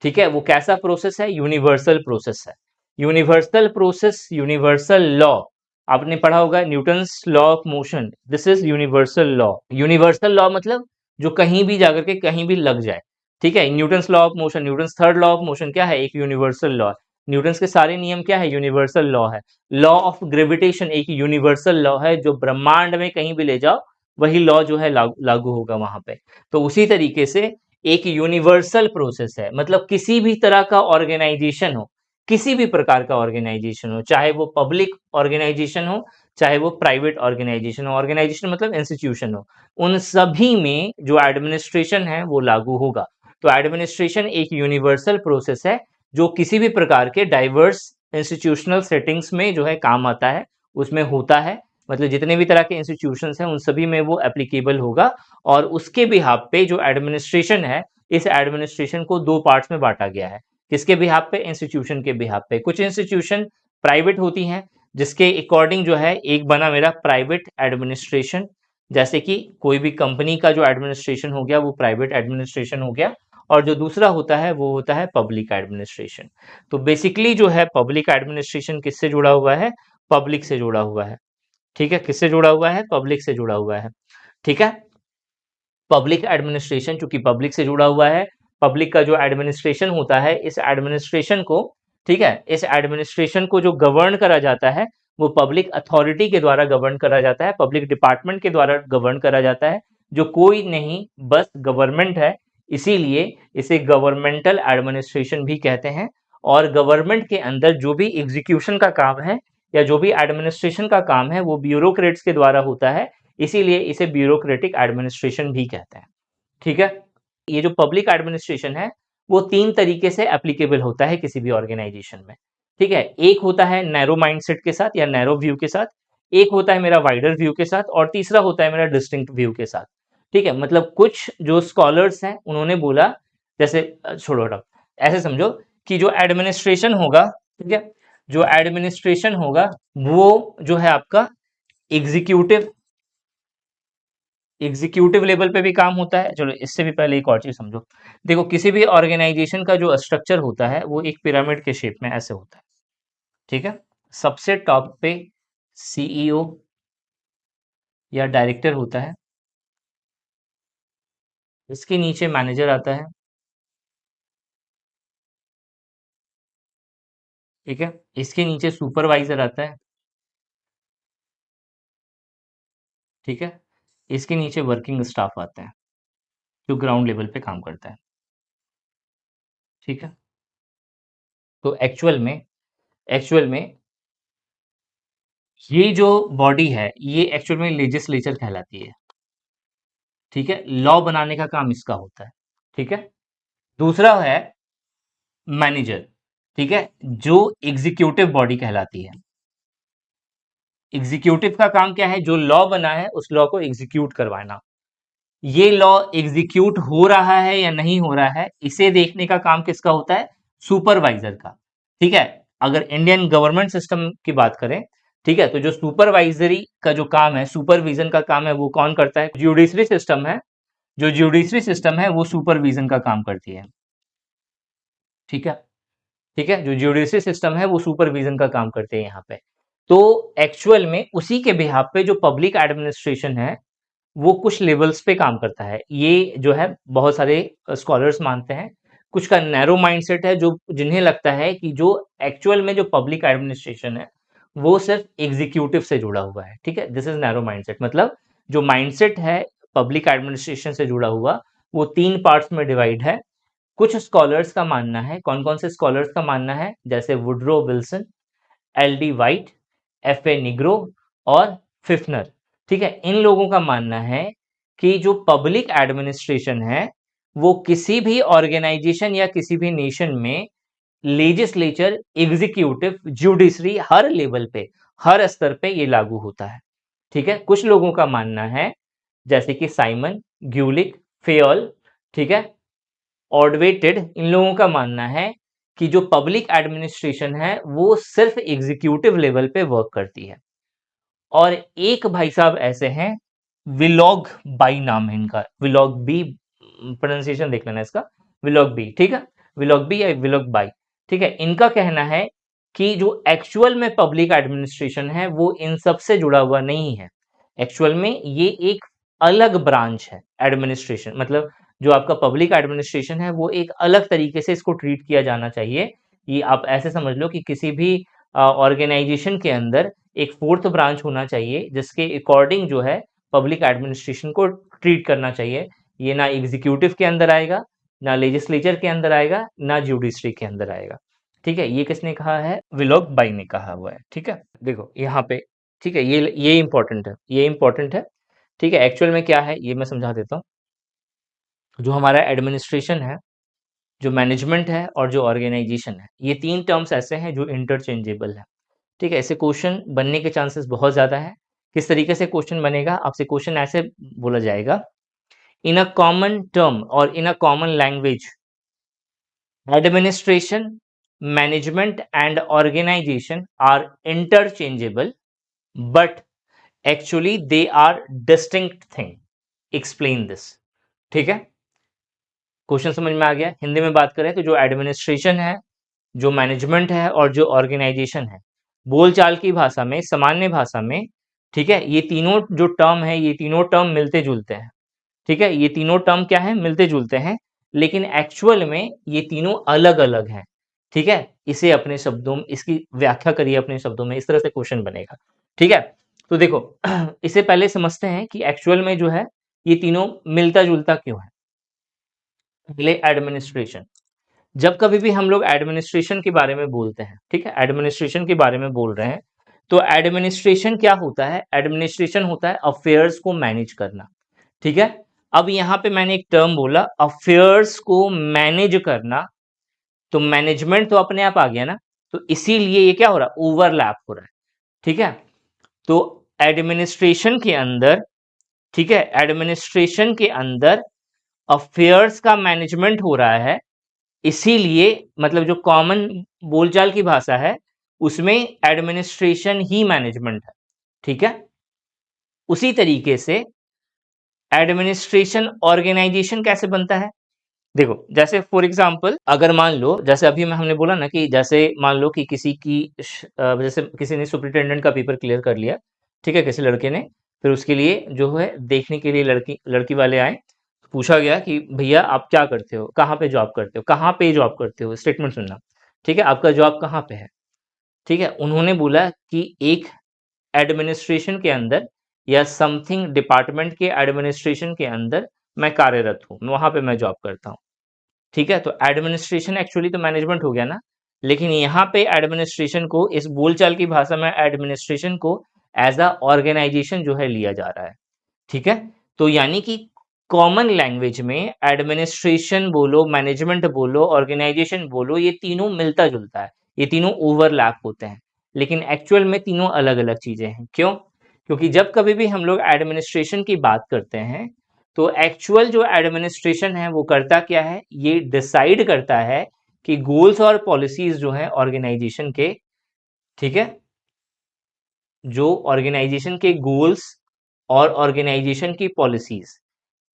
ठीक है, वो कैसा प्रोसेस है, यूनिवर्सल प्रोसेस है। यूनिवर्सल प्रोसेस, यूनिवर्सल लॉ, आपने पढ़ा होगा Newton's law of motion, this is universal law. Universal law मतलब जो कहीं भी जाकर के कहीं भी लग जाए, ठीक है। Newton's law of motion, Newton's third law of motion क्या है, एक यूनिवर्सल लॉ है। न्यूटन्स के सारे नियम क्या है, यूनिवर्सल लॉ है। लॉ ऑफ ग्रेविटेशन एक यूनिवर्सल लॉ है, जो ब्रह्मांड में कहीं भी ले जाओ वही लॉ जो है लागू होगा वहां पे। तो उसी तरीके से एक यूनिवर्सल प्रोसेस है, मतलब किसी भी तरह का ऑर्गेनाइजेशन हो, किसी भी प्रकार का ऑर्गेनाइजेशन हो, चाहे वो पब्लिक ऑर्गेनाइजेशन हो चाहे वो प्राइवेट ऑर्गेनाइजेशन हो, ऑर्गेनाइजेशन मतलब इंस्टीट्यूशन हो, उन सभी में जो एडमिनिस्ट्रेशन है वो लागू होगा। तो एडमिनिस्ट्रेशन एक यूनिवर्सल प्रोसेस है जो किसी भी प्रकार के डाइवर्स इंस्टीट्यूशनल सेटिंग्स में जो है काम आता है, उसमें होता है, मतलब जितने भी तरह के इंस्टीट्यूशंस हैं उन सभी में वो एप्लीकेबल होगा, और उसके बिहाफ पे जो एडमिनिस्ट्रेशन है इस एडमिनिस्ट्रेशन को दो पार्ट्स में बांटा गया है। किसके बिहाफ पे? इंस्टीट्यूशन के बिहाफ पे। कुछ इंस्टीट्यूशन प्राइवेट होती हैं, जिसके अकॉर्डिंग जो है एक बना मेरा प्राइवेट एडमिनिस्ट्रेशन, जैसे कि कोई भी कंपनी का जो एडमिनिस्ट्रेशन हो गया वो प्राइवेट एडमिनिस्ट्रेशन हो गया, और जो दूसरा होता है वो होता है पब्लिक एडमिनिस्ट्रेशन। तो बेसिकली जो है पब्लिक एडमिनिस्ट्रेशन किससे जुड़ा हुआ है? पब्लिक से जुड़ा हुआ है। ठीक है, किससे जुड़ा हुआ है? पब्लिक से जुड़ा हुआ है। ठीक है, पब्लिक एडमिनिस्ट्रेशन चूंकि पब्लिक से जुड़ा हुआ है, पब्लिक का जो एडमिनिस्ट्रेशन होता है, इस एडमिनिस्ट्रेशन को, ठीक है, इस एडमिनिस्ट्रेशन को जो गवर्न करा जाता है वो पब्लिक अथॉरिटी के द्वारा गवर्न करा जाता है, पब्लिक डिपार्टमेंट के द्वारा गवर्न करा जाता है, जो कोई नहीं बस गवर्नमेंट है। इसीलिए इसे गवर्नमेंटल एडमिनिस्ट्रेशन भी कहते हैं। और गवर्नमेंट के अंदर जो भी एग्जीक्यूशन का काम है या जो भी एडमिनिस्ट्रेशन का काम है वो ब्यूरोक्रेट्स के द्वारा होता है, इसीलिए इसे ब्यूरोक्रेटिक एडमिनिस्ट्रेशन भी कहते हैं। ठीक है, ये जो पब्लिक एडमिनिस्ट्रेशन है वो तीन तरीके से एप्लीकेबल होता है किसी भी ऑर्गेनाइजेशन में। ठीक है, एक होता है नैरो माइंडसेट के साथ या नैरो व्यू के साथ, एक होता है मेरा वाइडर व्यू के साथ, और तीसरा होता है मेरा डिस्टिंक्ट व्यू के साथ। ठीक है, मतलब कुछ जो स्कॉलर्स हैं उन्होंने बोला, जैसे छोड़ो हटाओ, ऐसे समझो कि जो एडमिनिस्ट्रेशन होगा, ठीक है, जो एडमिनिस्ट्रेशन होगा वो जो है आपका एग्जीक्यूटिव एग्जीक्यूटिव लेवल पे भी काम होता है। चलो इससे भी पहले एक और चीज समझो। देखो, किसी भी ऑर्गेनाइजेशन का जो स्ट्रक्चर होता है वो एक पिरामिड के शेप में ऐसे होता है। ठीक है, सबसे टॉप पे सीईओ या डायरेक्टर होता है, इसके नीचे मैनेजर आता है। ठीक है, इसके नीचे सुपरवाइजर आता है। ठीक है, इसके नीचे वर्किंग स्टाफ आता है जो ग्राउंड लेवल पे काम करता है। ठीक है, तो एक्चुअल में ये जो बॉडी है ये एक्चुअल में लेजिस्लेचर कहलाती है। ठीक है, लॉ बनाने का काम इसका होता है। ठीक है, दूसरा है मैनेजर। ठीक है, जो एग्जीक्यूटिव बॉडी कहलाती है। एग्जीक्यूटिव का काम क्या है? जो लॉ बना है उस लॉ को एग्जीक्यूट करवाना। ये लॉ एग्जीक्यूट हो रहा है या नहीं हो रहा है इसे देखने का काम किसका होता है? सुपरवाइजर का। ठीक है, अगर इंडियन गवर्नमेंट सिस्टम की बात करें, ठीक है, तो जो सुपरवाइजरी का जो काम है, सुपरविजन का काम है, वो कौन करता है? जुडिशरी सिस्टम है, जो जुडिशरी सिस्टम है वो सुपरविजन का काम करती है। ठीक है, ठीक है, जो ज्यूडिशरी सिस्टम है वो सुपरविजन का काम करते हैं यहाँ पे। तो एक्चुअल में उसी के बिहाफ पे जो पब्लिक एडमिनिस्ट्रेशन है वो कुछ लेवल्स पे काम करता है। ये जो है बहुत सारे स्कॉलर्स मानते हैं, कुछ का नैरो माइंडसेट है जो जिन्हें लगता है कि जो एक्चुअल में जो पब्लिक एडमिनिस्ट्रेशन है वो सिर्फ एग्जीक्यूटिव से जुड़ा हुआ है। ठीक है, दिस इज नैरो माइंडसेट। मतलब जो माइंडसेट है पब्लिक एडमिनिस्ट्रेशन से जुड़ा हुआ वो तीन पार्ट्स में डिवाइड है। कुछ स्कॉलर्स का मानना है, कौन कौन से स्कॉलर्स का मानना है, जैसे Woodrow Wilson, L D white, F A Negro और फिफ्नर। ठीक है, इन लोगों का मानना है कि जो पब्लिक एडमिनिस्ट्रेशन है वो किसी भी ऑर्गेनाइजेशन या किसी भी नेशन में लेजिस्लेचर, एग्जीक्यूटिव, जुडिशरी हर लेवल पे, हर स्तर पे ये लागू होता है। ठीक है, कुछ लोगों का मानना है जैसे कि साइमन, ग्यूलिक, फेयोल, ठीक है, ऑडवेटेड, इन लोगों का मानना है कि जो पब्लिक एडमिनिस्ट्रेशन है वो सिर्फ एग्जीक्यूटिव लेवल पे वर्क करती है। और एक भाई साहब ऐसे हैं, विलॉग बाई नाम है इनका, विलॉग बी, प्रोनाउंसिएशन देख लेना इसका, विलॉग बी। ठीक है, विलॉग बी या विलॉग बाई। ठीक है, इनका कहना है कि जो एक्चुअल में पब्लिक एडमिनिस्ट्रेशन है वो इन सब से जुड़ा हुआ नहीं है। एक्चुअल में ये एक अलग ब्रांच है एडमिनिस्ट्रेशन, मतलब जो आपका पब्लिक एडमिनिस्ट्रेशन है वो एक अलग तरीके से इसको ट्रीट किया जाना चाहिए। ये आप ऐसे समझ लो कि किसी भी ऑर्गेनाइजेशन के अंदर एक फोर्थ ब्रांच होना चाहिए जिसके अकॉर्डिंग जो है पब्लिक एडमिनिस्ट्रेशन को ट्रीट करना चाहिए। ये ना एग्जीक्यूटिव के अंदर आएगा, ना लेजिस्लेचर के अंदर आएगा, ना जुडिशरी के अंदर आएगा। ठीक है, ये किसने कहा है? विलोक बाई ने कहा हुआ है। ठीक है, देखो यहाँ पे, ठीक है, ये इंपॉर्टेंट है, ये इंपॉर्टेंट है। ठीक है, एक्चुअल में क्या है ये मैं समझा देता हूँ। जो हमारा एडमिनिस्ट्रेशन है, जो मैनेजमेंट है और जो ऑर्गेनाइजेशन है, ये तीन टर्म्स ऐसे हैं जो इंटरचेंजेबल है। ठीक है, ऐसे क्वेश्चन बनने के चांसेस बहुत ज़्यादा है। किस तरीके से क्वेश्चन बनेगा? आपसे क्वेश्चन ऐसे बोला जाएगा, इन अ कॉमन टर्म और in a common language, administration, management and organisation are interchangeable, but actually they are distinct thing. Explain this. ठीक है, क्वेश्चन समझ में आ गया। हिंदी में बात करें तो जो एडमिनिस्ट्रेशन है, जो मैनेजमेंट है और जो ऑर्गेनाइजेशन है, बोलचाल की भाषा में, सामान्य भाषा में, ठीक है, ये तीनों जो टर्म है, ये तीनों टर्म मिलते जुलते हैं। ठीक है, ये तीनों टर्म क्या है, मिलते जुलते हैं, लेकिन एक्चुअल में ये तीनों अलग अलग हैं। ठीक है, इसे अपने शब्दों में इसकी व्याख्या करिए अपने शब्दों में, इस तरह से क्वेश्चन बनेगा। ठीक है, तो देखो इसे पहले समझते हैं कि एक्चुअल में जो है ये तीनों मिलता जुलता क्यों है। पहले एडमिनिस्ट्रेशन, जब कभी भी हम लोग एडमिनिस्ट्रेशन के बारे में बोलते हैं, ठीक है, एडमिनिस्ट्रेशन के बारे में बोल रहे हैं, तो एडमिनिस्ट्रेशन क्या होता है, एडमिनिस्ट्रेशन होता है अफेयर्स को मैनेज करना। ठीक है, अब यहां पे मैंने एक टर्म बोला अफेयर्स को मैनेज करना, तो मैनेजमेंट तो अपने आप आ गया ना, तो इसीलिए ये क्या हो रहा है, ओवरलैप हो रहा है। ठीक है, तो एडमिनिस्ट्रेशन के अंदर, ठीक है, एडमिनिस्ट्रेशन के अंदर अफेयर्स का मैनेजमेंट हो रहा है, इसीलिए मतलब जो कॉमन बोलचाल की भाषा है उसमें एडमिनिस्ट्रेशन ही मैनेजमेंट है। ठीक है, उसी तरीके से एडमिनिस्ट्रेशन ऑर्गेनाइजेशन कैसे बनता है, देखो जैसे फॉर एग्जांपल अगर मान लो, जैसे अभी में हमने बोला ना कि जैसे मान लो कि किसी की जैसे किसी ने सुपरिटेंडेंट का पेपर क्लियर कर लिया, ठीक है, किसी लड़के ने, फिर उसके लिए जो है देखने के लिए लड़की लड़की वाले आए, पूछा गया कि भैया आप क्या करते हो, कहाँ पे जॉब करते हो, कहाँ पे जॉब करते हो, स्टेटमेंट सुनना। ठीक है, आपका जॉब कहाँ पे है। ठीक है, उन्होंने बोला कि एक एडमिनिस्ट्रेशन के अंदर या समथिंग डिपार्टमेंट के एडमिनिस्ट्रेशन के अंदर मैं कार्यरत हूँ, वहां पे मैं जॉब करता हूँ। ठीक है, तो एडमिनिस्ट्रेशन एक्चुअली तो मैनेजमेंट हो गया ना, लेकिन यहाँ पे एडमिनिस्ट्रेशन को, इस बोलचाल की भाषा में एडमिनिस्ट्रेशन को एज अ ऑर्गेनाइजेशन जो है लिया जा रहा है। ठीक है, तो यानी कि कॉमन लैंग्वेज में एडमिनिस्ट्रेशन बोलो, मैनेजमेंट बोलो, ऑर्गेनाइजेशन बोलो, ये तीनों मिलता जुलता है, ये तीनों ओवरलैप होते हैं, लेकिन एक्चुअल में तीनों अलग अलग चीजें हैं। क्यों, क्योंकि जब कभी भी हम लोग एडमिनिस्ट्रेशन की बात करते हैं तो एक्चुअल जो एडमिनिस्ट्रेशन है वो करता क्या है, ये डिसाइड करता है कि गोल्स और पॉलिसीज जो है ऑर्गेनाइजेशन के, ठीक है, जो ऑर्गेनाइजेशन के गोल्स और ऑर्गेनाइजेशन की पॉलिसीज,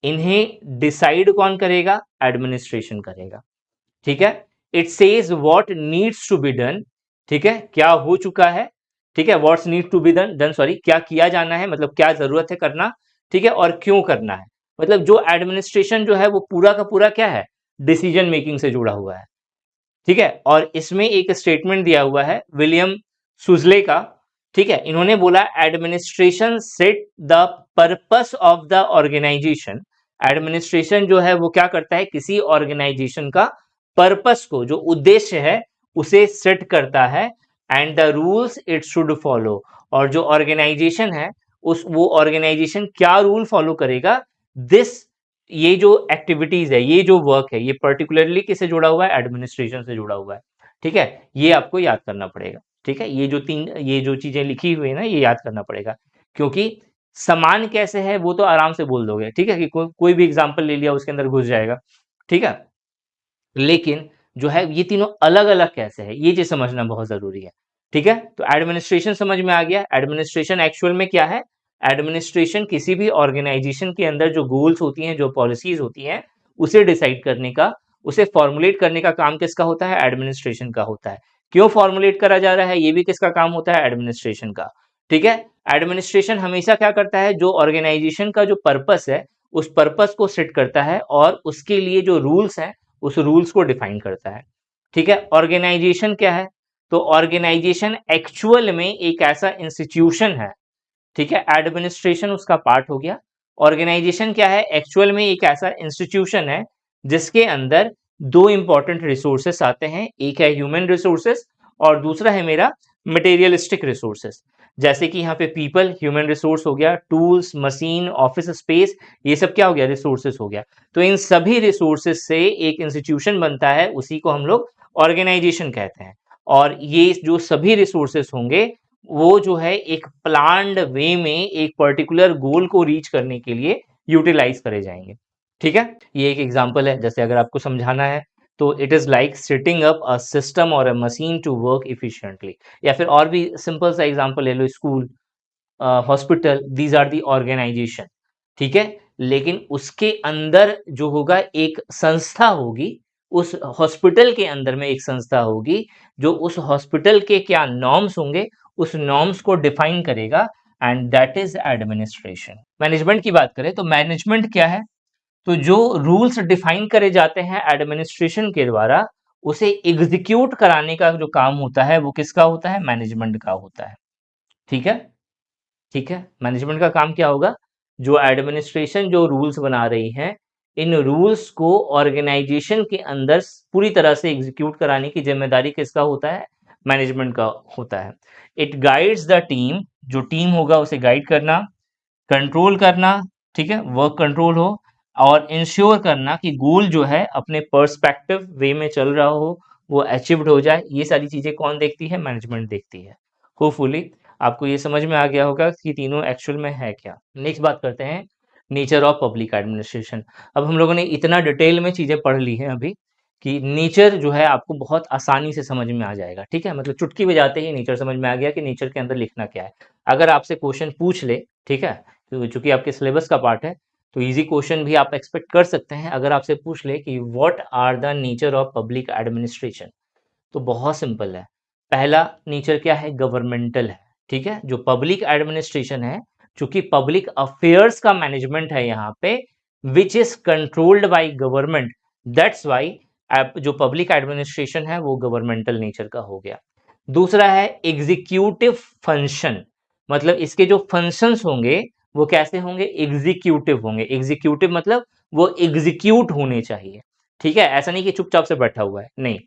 इन्हें डिसाइड कौन करेगा, एडमिनिस्ट्रेशन करेगा। ठीक है, it says what needs to be done, ठीक है, क्या हो चुका है, ठीक है, what's need to be done done sorry, क्या किया जाना है, मतलब क्या जरूरत है करना, ठीक है, और क्यों करना है। मतलब जो एडमिनिस्ट्रेशन जो है वो पूरा का पूरा क्या है, डिसीजन मेकिंग से जुड़ा हुआ है। ठीक है, और इसमें एक स्टेटमेंट दिया हुआ है विलियम सुजले का। ठीक है, इन्होंने बोला administration set the purpose of the organisation, administration जो है वो क्या करता है, किसी ऑर्गेनाइजेशन का पर्पस को, जो उद्देश्य है उसे सेट करता है, and the rules it should follow, और जो ऑर्गेनाइजेशन है उस वो ऑर्गेनाइजेशन क्या रूल फॉलो करेगा, दिस, ये जो एक्टिविटीज है, ये जो वर्क है, ये पर्टिकुलरली किससे जुड़ा हुआ है, एडमिनिस्ट्रेशन से जुड़ा हुआ है। ठीक है, ये आपको याद करना पड़ेगा। ठीक है, ये जो चीजें लिखी हुई है ना, ये याद करना पड़ेगा, क्योंकि समान कैसे है वो तो आराम से बोल दोगे, ठीक है, कि कोई भी एग्जांपल ले लिया उसके अंदर घुस जाएगा। ठीक है, लेकिन जो है ये तीनों अलग अलग कैसे है, ये चीज समझना बहुत जरूरी है। ठीक है, तो एडमिनिस्ट्रेशन समझ में आ गया। एडमिनिस्ट्रेशन एक्चुअल में क्या है, एडमिनिस्ट्रेशन किसी भी ऑर्गेनाइजेशन के अंदर जो गोल्स होती हैं, जो पॉलिसीज होती हैं, उसे डिसाइड करने का, उसे फॉर्मुलेट करने का काम किसका होता है, एडमिनिस्ट्रेशन का होता है। क्यों फॉर्मुलेट करा जा रहा है, ये भी किसका काम होता है, एडमिनिस्ट्रेशन का। ठीक है, एडमिनिस्ट्रेशन हमेशा क्या करता है, जो ऑर्गेनाइजेशन का जो पर्पस है उस पर्पस को सेट करता है और उसके लिए जो रूल्स हैं उस रूल्स को डिफाइन करता है। ठीक है, ऑर्गेनाइजेशन क्या है, तो ऑर्गेनाइजेशन एक्चुअल में एक ऐसा इंस्टीट्यूशन है, ठीक है, एडमिनिस्ट्रेशन उसका पार्ट हो गया। ऑर्गेनाइजेशन क्या है, एक्चुअल में एक ऐसा इंस्टीट्यूशन है जिसके अंदर दो इंपॉर्टेंट रिसोर्सेस आते हैं, एक है ह्यूमन रिसोर्सेस और दूसरा है मेरा मटेरियलिस्टिक रिसोर्सेस। जैसे कि यहाँ पे पीपल ह्यूमन रिसोर्स हो गया, टूल्स, मशीन, ऑफिस स्पेस, ये सब क्या हो गया, रिसोर्सेस हो गया। तो इन सभी रिसोर्सेस से एक इंस्टीट्यूशन बनता है, उसी को हम लोग ऑर्गेनाइजेशन कहते हैं। और ये जो सभी रिसोर्सेस होंगे वो जो है एक प्लान्ड वे में एक पर्टिकुलर गोल को रीच करने के लिए यूटिलाइज करे जाएंगे। ठीक है, ये एक एग्जांपल है। जैसे अगर आपको समझाना है तो it is like setting up a system और a machine to work efficiently. या फिर और भी सिंपल सा एग्जांपल ले लो, school, hospital, these are the organisation. ठीक है, लेकिन उसके अंदर जो होगा एक संस्था होगी, उस हॉस्पिटल के अंदर में एक संस्था होगी जो उस हॉस्पिटल के क्या नॉर्म्स होंगे, उस नॉर्म्स को डिफाइन करेगा, and that is administration. Management की बात करें तो मैनेजमेंट क्या है? तो जो रूल्स डिफाइन करे जाते हैं एडमिनिस्ट्रेशन के द्वारा, उसे एग्जीक्यूट कराने का जो काम होता है वो किसका होता है? मैनेजमेंट का होता है। ठीक है, ठीक है, मैनेजमेंट का काम क्या होगा? जो एडमिनिस्ट्रेशन जो रूल्स बना रही है, इन रूल्स को ऑर्गेनाइजेशन के अंदर पूरी तरह से एग्जीक्यूट कराने की जिम्मेदारी किसका होता है? मैनेजमेंट का होता है। इट गाइड्स द टीम, जो टीम होगा उसे गाइड करना, कंट्रोल करना, ठीक है, वर्क कंट्रोल हो, और इंश्योर करना कि गोल जो है अपने पर्सपेक्टिव वे में चल रहा हो, वो अचीव्ड हो जाए। ये सारी चीजें कौन देखती है? मैनेजमेंट देखती है। होपफुली आपको ये समझ में आ गया होगा कि तीनों एक्चुअल में है क्या। नेक्स्ट बात करते हैं, नेचर ऑफ पब्लिक एडमिनिस्ट्रेशन। अब हम लोगों ने इतना डिटेल में चीजें पढ़ ली हैं अभी कि नेचर जो है आपको बहुत आसानी से समझ में आ जाएगा। ठीक है, मतलब चुटकी बजाते ही नेचर समझ में आ गया कि नेचर के अंदर लिखना क्या है। अगर आपसे क्वेश्चन पूछ ले, ठीक है, तो चूंकि आपके सिलेबस का पार्ट है तो इजी क्वेश्चन भी आप एक्सपेक्ट कर सकते हैं। अगर आपसे पूछ ले कि what are the nature of public administration, तो बहुत सिंपल है। पहला नेचर क्या है? गवर्नमेंटल है। ठीक है, जो पब्लिक एडमिनिस्ट्रेशन है, चूंकि पब्लिक अफेयर्स का मैनेजमेंट है यहाँ पे, which is controlled by government, that's why जो पब्लिक एडमिनिस्ट्रेशन है वो गवर्नमेंटल नेचर का हो गया। दूसरा है एग्जीक्यूटिव फंक्शन, मतलब इसके जो फंक्शंस होंगे वो कैसे होंगे? एग्जीक्यूटिव होंगे। एग्जीक्यूटिव मतलब वो एग्जीक्यूट होने चाहिए। ठीक है, ऐसा नहीं कि चुपचाप से बैठा हुआ है, नहीं।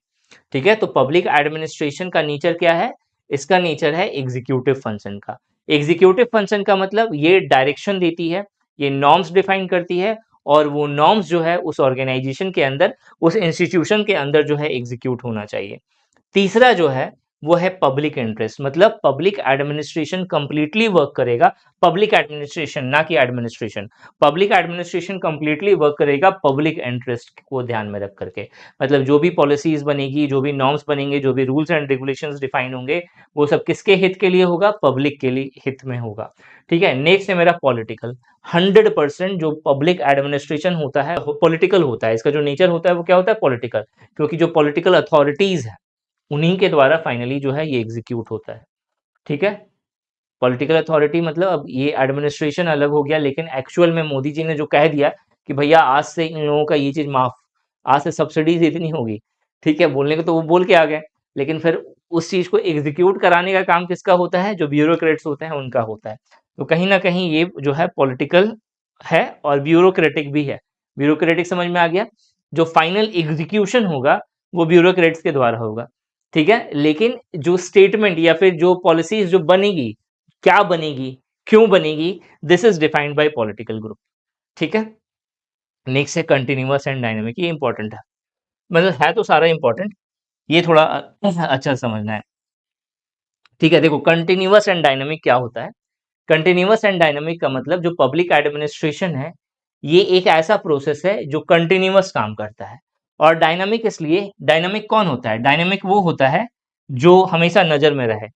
ठीक है, तो पब्लिक एडमिनिस्ट्रेशन का नेचर क्या है? इसका नेचर है एग्जीक्यूटिव फंक्शन का। एग्जीक्यूटिव फंक्शन का मतलब ये डायरेक्शन देती है, ये नॉर्म्स डिफाइन करती है, और वो नॉर्म्स जो है उस ऑर्गेनाइजेशन के अंदर, उस इंस्टीट्यूशन के अंदर जो है एग्जीक्यूट होना चाहिए। तीसरा जो है वो है पब्लिक इंटरेस्ट, मतलब पब्लिक एडमिनिस्ट्रेशन कंप्लीटली वर्क करेगा, पब्लिक एडमिनिस्ट्रेशन ना कि administration, public administration completely work करेगा पब्लिक इंटरेस्ट को ध्यान में रख करके। मतलब जो भी पॉलिसीज बनेगी, जो भी नॉर्म्स बनेंगे, जो भी रूल्स एंड रेगुलेशंस डिफाइन होंगे, वो सब किसके हित के लिए होगा? पब्लिक के लिए हित में होगा। ठीक है, नेक्स्ट है मेरा पॉलिटिकल। 100% जो पब्लिक एडमिनिस्ट्रेशन होता है पॉलिटिकल होता है। इसका जो नेचर होता है वो क्या होता है? पॉलिटिकल, क्योंकि जो पॉलिटिकल अथॉरिटीज है उन्हीं के द्वारा फाइनली जो है ये एग्जीक्यूट होता है। ठीक है, पॉलिटिकल अथॉरिटी मतलब अब ये एडमिनिस्ट्रेशन अलग हो गया, लेकिन एक्चुअल में मोदी जी ने जो कह दिया कि भैया आज से इन लोगों का ये चीज माफ, आज से सब्सिडीज इतनी होगी, ठीक है, बोलने को तो वो बोल के आ गए, लेकिन फिर उस चीज को एग्जीक्यूट कराने का काम किसका होता है? जो ब्यूरोक्रेट्स होते हैं उनका होता है। तो कहीं ना कहीं ये जो है पॉलिटिकल है और ब्यूरोक्रेटिक भी है। ब्यूरोक्रेटिक समझ में आ गया, जो फाइनल एग्जीक्यूशन होगा वो ब्यूरोक्रेट्स के द्वारा होगा। ठीक है, लेकिन जो स्टेटमेंट या फिर जो पॉलिसीज जो बनेगी, क्या बनेगी, क्यों बनेगी, this is defined by political group. ठीक है, नेक्स्ट है कंटिन्यूअस एंड डायनेमिक। ये इंपॉर्टेंट है, मतलब है तो सारा इंपॉर्टेंट, ये थोड़ा अच्छा समझना है। ठीक है, देखो कंटिन्यूअस एंड डायनेमिक क्या होता है? कंटिन्यूअस एंड डायनेमिक का मतलब जो पब्लिक एडमिनिस्ट्रेशन है, ये एक ऐसा प्रोसेस है जो कंटिन्यूअस काम करता है। और डायनामिक इसलिए, डायनामिक कौन होता है? डायनामिक वो होता है जो हमेशा नजर में रहे।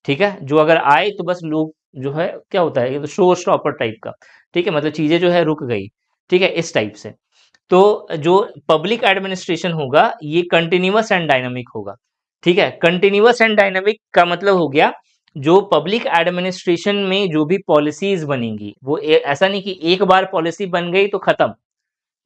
ठीक है, जो अगर आए तो बस लोग जो है क्या होता है, ये तो शो स्टॉपर टाइप का। ठीक है, मतलब चीजें जो है रुक गई। ठीक है, इस टाइप से। तो जो पब्लिक एडमिनिस्ट्रेशन होगा ये कंटिन्यूअस एंड डायनामिक होगा। ठीक है, कंटिन्यूअस एंड डायनामिक का मतलब हो गया जो पब्लिक एडमिनिस्ट्रेशन में जो भी पॉलिसीज बनेंगी वो ऐसा नहीं कि एक बार पॉलिसी बन गई तो खत्म।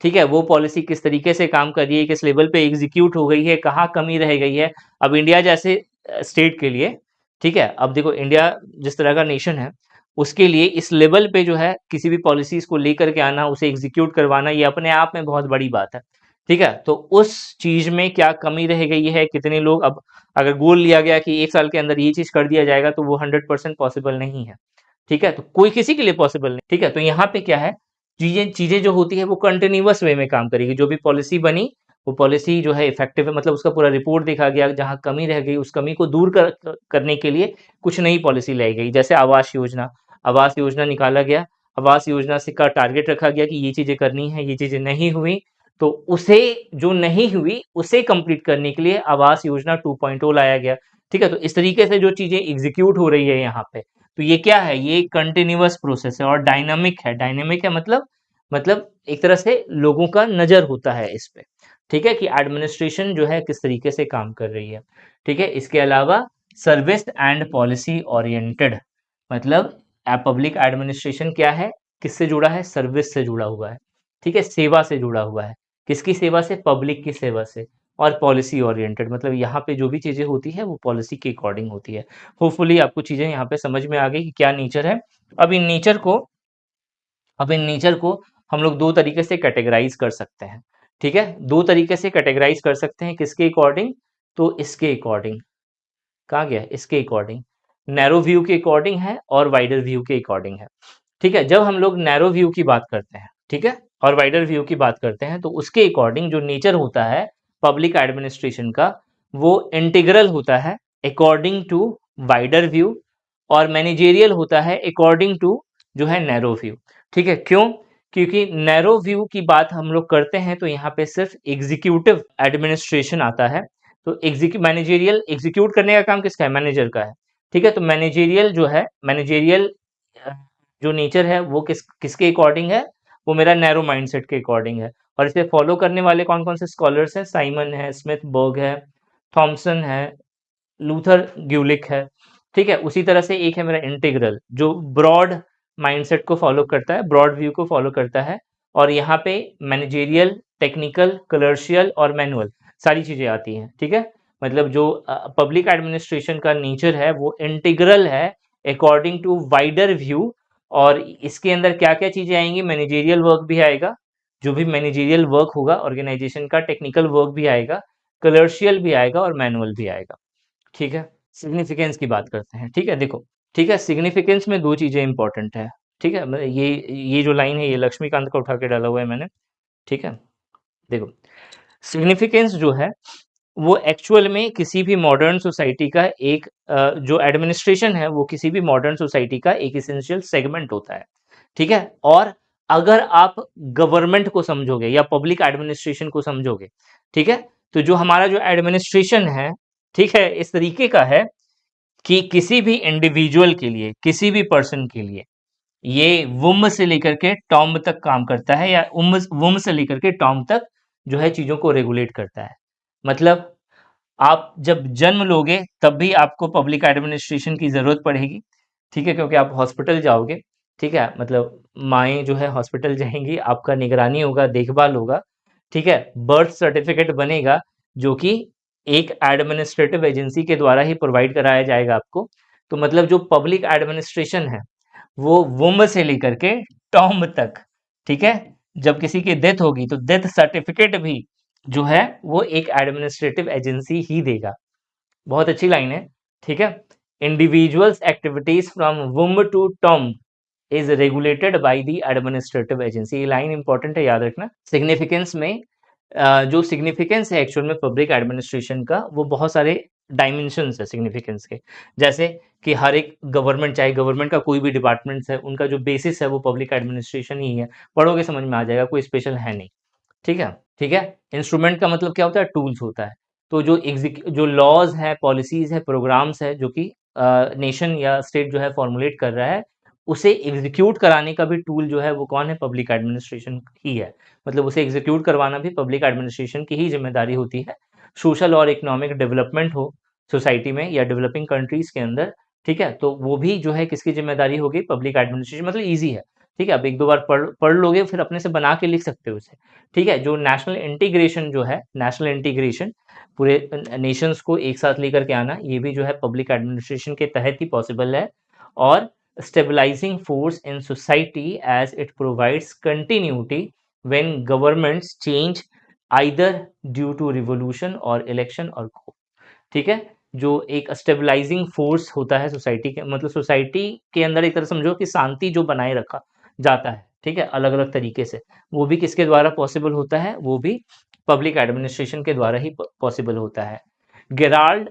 ठीक है, वो पॉलिसी किस तरीके से काम कर रही है, किस लेवल पे एग्जीक्यूट हो गई है, कहाँ कमी रह गई है। अब इंडिया जैसे स्टेट के लिए, ठीक है, अब देखो इंडिया जिस तरह का नेशन है, उसके लिए इस लेवल पे जो है किसी भी पॉलिसीज को लेकर के आना, उसे एग्जीक्यूट करवाना, ये अपने आप में बहुत बड़ी बात है। ठीक है, तो उस चीज में क्या कमी रह गई है, कितने लोग, अब अगर गोल लिया गया कि एक साल के अंदर ये चीज कर दिया जाएगा तो वो 100% पॉसिबल नहीं है। ठीक है, तो कोई किसी के लिए पॉसिबल नहीं। ठीक है, तो यहाँ पे क्या है, चीजें चीजें जो होती है वो कंटिन्यूअस वे में काम करेगी। जो भी पॉलिसी बनी वो पॉलिसी जो है इफेक्टिव है, मतलब उसका पूरा रिपोर्ट देखा गया, जहां कमी रह गई उस कमी को दूर करने के लिए कुछ नई पॉलिसी लाई गई। जैसे आवास योजना, आवास योजना निकाला गया, आवास योजना से का टारगेट रखा गया कि ये चीजें करनी है, ये चीजें नहीं हुई, तो उसे जो नहीं हुई उसे कंप्लीट करने के लिए आवास योजना 2.0 लाया गया। ठीक है, तो इस तरीके से जो चीजें एग्जीक्यूट हो रही है यहाँ पे, तो ये क्या है, ये कंटिन्यूअस प्रोसेस है और डायनामिक है। डायनामिक है मतलब एक तरह से लोगों का नजर होता है इस पे। ठीक है, कि एडमिनिस्ट्रेशन जो है किस तरीके से काम कर रही है। ठीक है, इसके अलावा सर्विस एंड पॉलिसी ओरिएंटेड, मतलब पब्लिक एडमिनिस्ट्रेशन क्या है, किससे जुड़ा है, सर्विस से जुड़ा हुआ है। ठीक है, सेवा से जुड़ा हुआ है। किसकी सेवा से, पब्लिक की सेवा से। और पॉलिसी ओरिएंटेड मतलब यहाँ पे जो भी चीजें होती है वो पॉलिसी के अकॉर्डिंग होती है। होपफुली आपको चीजें यहाँ पे समझ में आ गई कि क्या नेचर है। अब इन नेचर को अब इन नेचर को हम लोग दो तरीके से कैटेगराइज कर सकते हैं। ठीक है, दो तरीके से कैटेगराइज कर सकते हैं, किसके अकॉर्डिंग, तो इसके अकॉर्डिंग। कहाँ गया, इसके अकॉर्डिंग। नैरो व्यू के अकॉर्डिंग है और वाइडर व्यू के अकॉर्डिंग है। ठीक है, जब हम लोग नैरो व्यू की बात करते हैं, ठीक है, और वाइडर व्यू की बात करते हैं, तो उसके अकॉर्डिंग जो नेचर होता है पब्लिक एडमिनिस्ट्रेशन का, वो इंटीग्रल होता है अकॉर्डिंग टू वाइडर व्यू, और मैनेजेरियल होता है अकॉर्डिंग टू जो है नैरो व्यू। ठीक है, क्यों, क्योंकि नैरो व्यू की बात हम लोग करते हैं तो यहाँ पे सिर्फ एग्जीक्यूटिव एडमिनिस्ट्रेशन आता है। तो मैनेजेरियल एग्जीक्यूट करने का काम किसका है, मैनेजर का है। ठीक है, तो मैनेजेरियल जो है, मैनेजेरियल जो नेचर है वो किसके अकॉर्डिंग है, वो मेरा नैरो माइंडसेट के अकॉर्डिंग है। और इसे फॉलो करने वाले कौन कौन से स्कॉलर्स हैं, साइमन है, स्मिथ बर्ग है, थॉमसन है, लूथर ग्यूलिक है। ठीक है, उसी तरह से एक है मेरा इंटीग्रल जो ब्रॉड माइंडसेट को फॉलो करता है, ब्रॉड व्यू को फॉलो करता है। और यहाँ पे मैनेजेरियल, टेक्निकल, कलर्शियल और मैनुअल सारी चीजें आती हैं। ठीक है, मतलब जो पब्लिक एडमिनिस्ट्रेशन का नेचर है वो इंटीग्रल है अकॉर्डिंग टू वाइडर व्यू। और इसके अंदर क्या क्या चीजें आएंगी, मैनेजेरियल वर्क भी आएगा, जो भी मैनेजेरियल वर्क होगा ऑर्गेनाइजेशन का, टेक्निकल वर्क भी आएगा, कलर्शियल भी आएगा और मैनुअल भी आएगा। ठीक है, सिग्निफिकेंस की बात करते हैं। ठीक है, देखो, ठीक है, सिग्निफिकेंस में दो चीजें इंपॉर्टेंट है। ठीक है, मतलब ये जो लाइन है ये लक्ष्मीकांत का उठा के डाला हुआ है मैंने। ठीक है, देखो, सिग्निफिकेंस जो है वो एक्चुअल में किसी भी मॉडर्न सोसाइटी का एक जो एडमिनिस्ट्रेशन है वो किसी भी मॉडर्न सोसाइटी का एक इसेंशियल सेगमेंट होता है। ठीक है, और अगर आप गवर्नमेंट को समझोगे या पब्लिक एडमिनिस्ट्रेशन को समझोगे, ठीक है, तो जो हमारा जो एडमिनिस्ट्रेशन है, ठीक है, इस तरीके का है कि किसी भी इंडिविजुअल के लिए, किसी भी पर्सन के लिए ये वुम से लेकर के टॉम तक काम करता है, या वुम से लेकर के टॉम तक जो है चीजों को रेगुलेट करता है। मतलब आप जब जन्म लोगे तब भी आपको पब्लिक एडमिनिस्ट्रेशन की जरूरत पड़ेगी। ठीक है, क्योंकि आप हॉस्पिटल जाओगे, ठीक है, मतलब माएँ जो है हॉस्पिटल जाएंगी, आपका निगरानी होगा, देखभाल होगा। ठीक है, बर्थ सर्टिफिकेट बनेगा जो कि एक एडमिनिस्ट्रेटिव एजेंसी के द्वारा ही प्रोवाइड कराया जाएगा आपको। तो मतलब जो पब्लिक एडमिनिस्ट्रेशन है वो वुम से लेकर के टॉम तक, ठीक है, जब किसी की डेथ होगी तो डेथ सर्टिफिकेट भी जो है वो एक एडमिनिस्ट्रेटिव एजेंसी ही देगा। बहुत अच्छी लाइन है। ठीक है, individuals activities from womb to tomb is regulated by the administrative agency. ये लाइन इंपॉर्टेंट है, याद रखना। सिग्निफिकेंस में जो सिग्निफिकेंस है एक्चुअल में पब्लिक एडमिनिस्ट्रेशन का, वो बहुत सारे डायमेंशंस है सिग्निफिकेंस के। जैसे कि हर एक गवर्नमेंट, चाहे गवर्नमेंट का कोई भी डिपार्टमेंट्स है, उनका जो बेसिस है वो पब्लिक एडमिनिस्ट्रेशन ही है। पढ़ोगे समझ में आ जाएगा, कोई स्पेशल है नहीं। ठीक है, ठीक है, इंस्ट्रूमेंट का मतलब क्या होता है, टूल्स होता है। तो जो लॉज है, पॉलिसीज है, प्रोग्राम्स है, जो कि नेशन या स्टेट जो है फॉर्मुलेट कर रहा है, उसे एग्जीक्यूट कराने का भी टूल जो है वो कौन है, पब्लिक एडमिनिस्ट्रेशन ही है। मतलब उसे एग्जीक्यूट करवाना भी पब्लिक एडमिनिस्ट्रेशन की ही जिम्मेदारी होती है। सोशल और इकोनॉमिक डेवलपमेंट हो सोसाइटी में या डेवलपिंग कंट्रीज के अंदर, ठीक है, तो वो भी जो है किसकी जिम्मेदारी होगी, पब्लिक एडमिनिस्ट्रेशन। मतलब ईजी है। ठीक है, अब एक दो बार पढ़ पढ़ लोगे फिर अपने से बना के लिख सकते हो उसे। ठीक है, जो नेशनल इंटीग्रेशन जो है, नेशनल इंटीग्रेशन पूरे नेशंस को एक साथ लेकर के आना, ये भी जो है पब्लिक एडमिनिस्ट्रेशन के तहत ही पॉसिबल है। और stabilising force in society as it provides continuity when governments change either due to revolution or election or coup। ठीक है, जो एक स्टेबलाइजिंग फोर्स होता है सोसाइटी के, मतलब सोसाइटी के अंदर एक तरह समझो कि शांति जो बनाए रखा जाता है, ठीक है, अलग अलग तरीके से, वो भी किसके द्वारा पॉसिबल होता है, वो भी पब्लिक एडमिनिस्ट्रेशन के द्वारा ही पॉसिबल होता है। गेराल्ड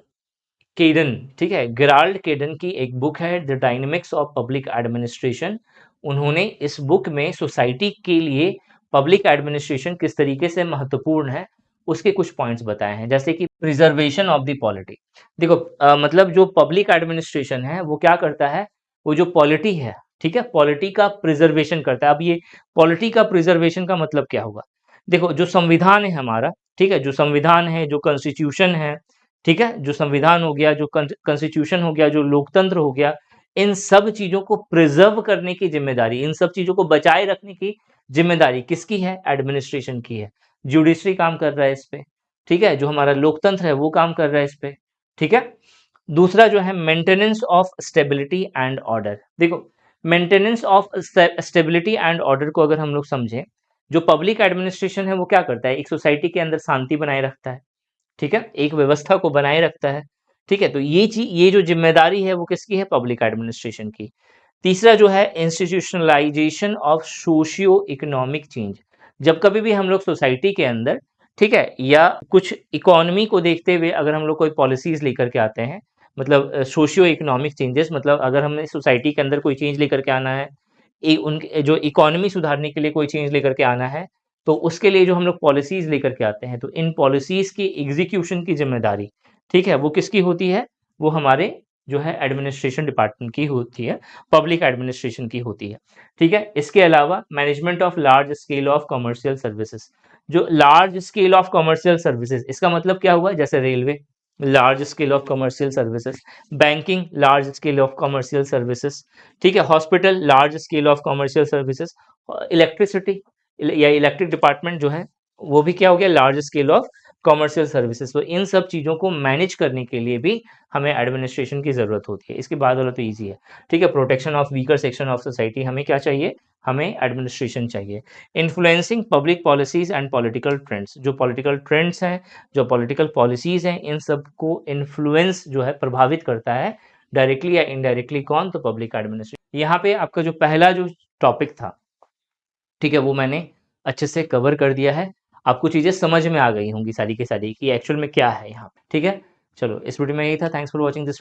केडन, ठीक है, गेराल्ड केडन की एक बुक है the dynamics of public administration. उन्होंने इस बुक में सोसाइटी के लिए पब्लिक एडमिनिस्ट्रेशन किस तरीके से महत्वपूर्ण है उसके कुछ पॉइंट्स बताए हैं, जैसे कि प्रिजर्वेशन ऑफ द पॉलिटी। देखो मतलब जो पब्लिक एडमिनिस्ट्रेशन है वो क्या करता है, वो जो पॉलिटी है, ठीक है, पॉलिटी का प्रिजर्वेशन करता है। अब ये पॉलिटी का प्रिजर्वेशन का मतलब क्या होगा, देखो जो संविधान है हमारा, ठीक है, जो संविधान है, जो कॉन्स्टिट्यूशन है, ठीक है, जो संविधान हो गया, जो कॉन्स्टिट्यूशन हो गया, जो लोकतंत्र हो गया, इन सब चीजों को प्रिजर्व करने की जिम्मेदारी, इन सब चीजों को बचाए रखने की जिम्मेदारी किसकी है, एडमिनिस्ट्रेशन की है। जुडिशरी काम कर रहा है इस पे, ठीक है, जो हमारा लोकतंत्र है वो काम कर रहा है इस पे, ठीक है। दूसरा जो है maintenance of stability and order. देखो maintenance of stability and order को अगर हम लोग समझें, जो पब्लिक एडमिनिस्ट्रेशन है वो क्या करता है, एक सोसाइटी के अंदर शांति बनाए रखता है, ठीक है, एक व्यवस्था को बनाए रखता है, ठीक है। तो ये चीज, ये जो जिम्मेदारी है वो किसकी है, पब्लिक एडमिनिस्ट्रेशन की। तीसरा जो है institutionalisation of socio economic change. जब कभी भी हम लोग सोसाइटी के अंदर, ठीक है, या कुछ इकोनॉमी को देखते हुए अगर हम लोग कोई पॉलिसीज लेकर के आते हैं, मतलब सोशियो इकोनॉमिक चेंजेस, मतलब अगर हमने सोसाइटी के अंदर कोई चेंज लेकर के आना है, उनके जो इकोनॉमी सुधारने के लिए कोई चेंज लेकर के आना है, तो उसके लिए जो हम लोग पॉलिसीज लेकर के आते हैं, तो इन पॉलिसीज की एग्जीक्यूशन की जिम्मेदारी, ठीक है, वो किसकी होती है, वो हमारे जो है एडमिनिस्ट्रेशन डिपार्टमेंट की होती है, पब्लिक एडमिनिस्ट्रेशन की होती है, ठीक है। इसके अलावा management of large scale of commercial services. जो large scale of commercial services, इसका मतलब क्या हुआ, जैसे railway, large scale of commercial services, banking, large scale of commercial services, ठीक है, hospital, large scale of commercial services, electricity या electric department जो है वो भी क्या हो गया, large scale of commercial services. तो इन सब चीज़ों को मैनेज करने के लिए भी हमें एडमिनिस्ट्रेशन की ज़रूरत होती है। इसके बाद वाला तो ईजी है, ठीक है, protection of weaker section of society, हमें क्या चाहिए, हमें एडमिनिस्ट्रेशन चाहिए। Influencing public policies and political trends, जो पॉलिटिकल ट्रेंड्स हैं, जो पॉलिटिकल पॉलिसीज हैं, इन सब को इन्फ्लुएंस जो है, प्रभावित करता है डायरेक्टली या इनडायरेक्टली, कौन, तो पब्लिक एडमिनिस्ट्रेशन। यहाँ पे आपका जो पहला जो टॉपिक था, ठीक है, वो मैंने अच्छे से कवर कर दिया है। आपको चीज़ें समझ में आ गई होंगी सारी की सारी कि एक्चुअल में क्या है यहाँ पे, ठीक है। चलो इस वीडियो में यही था, थैंक्स फॉर वॉचिंग दिस।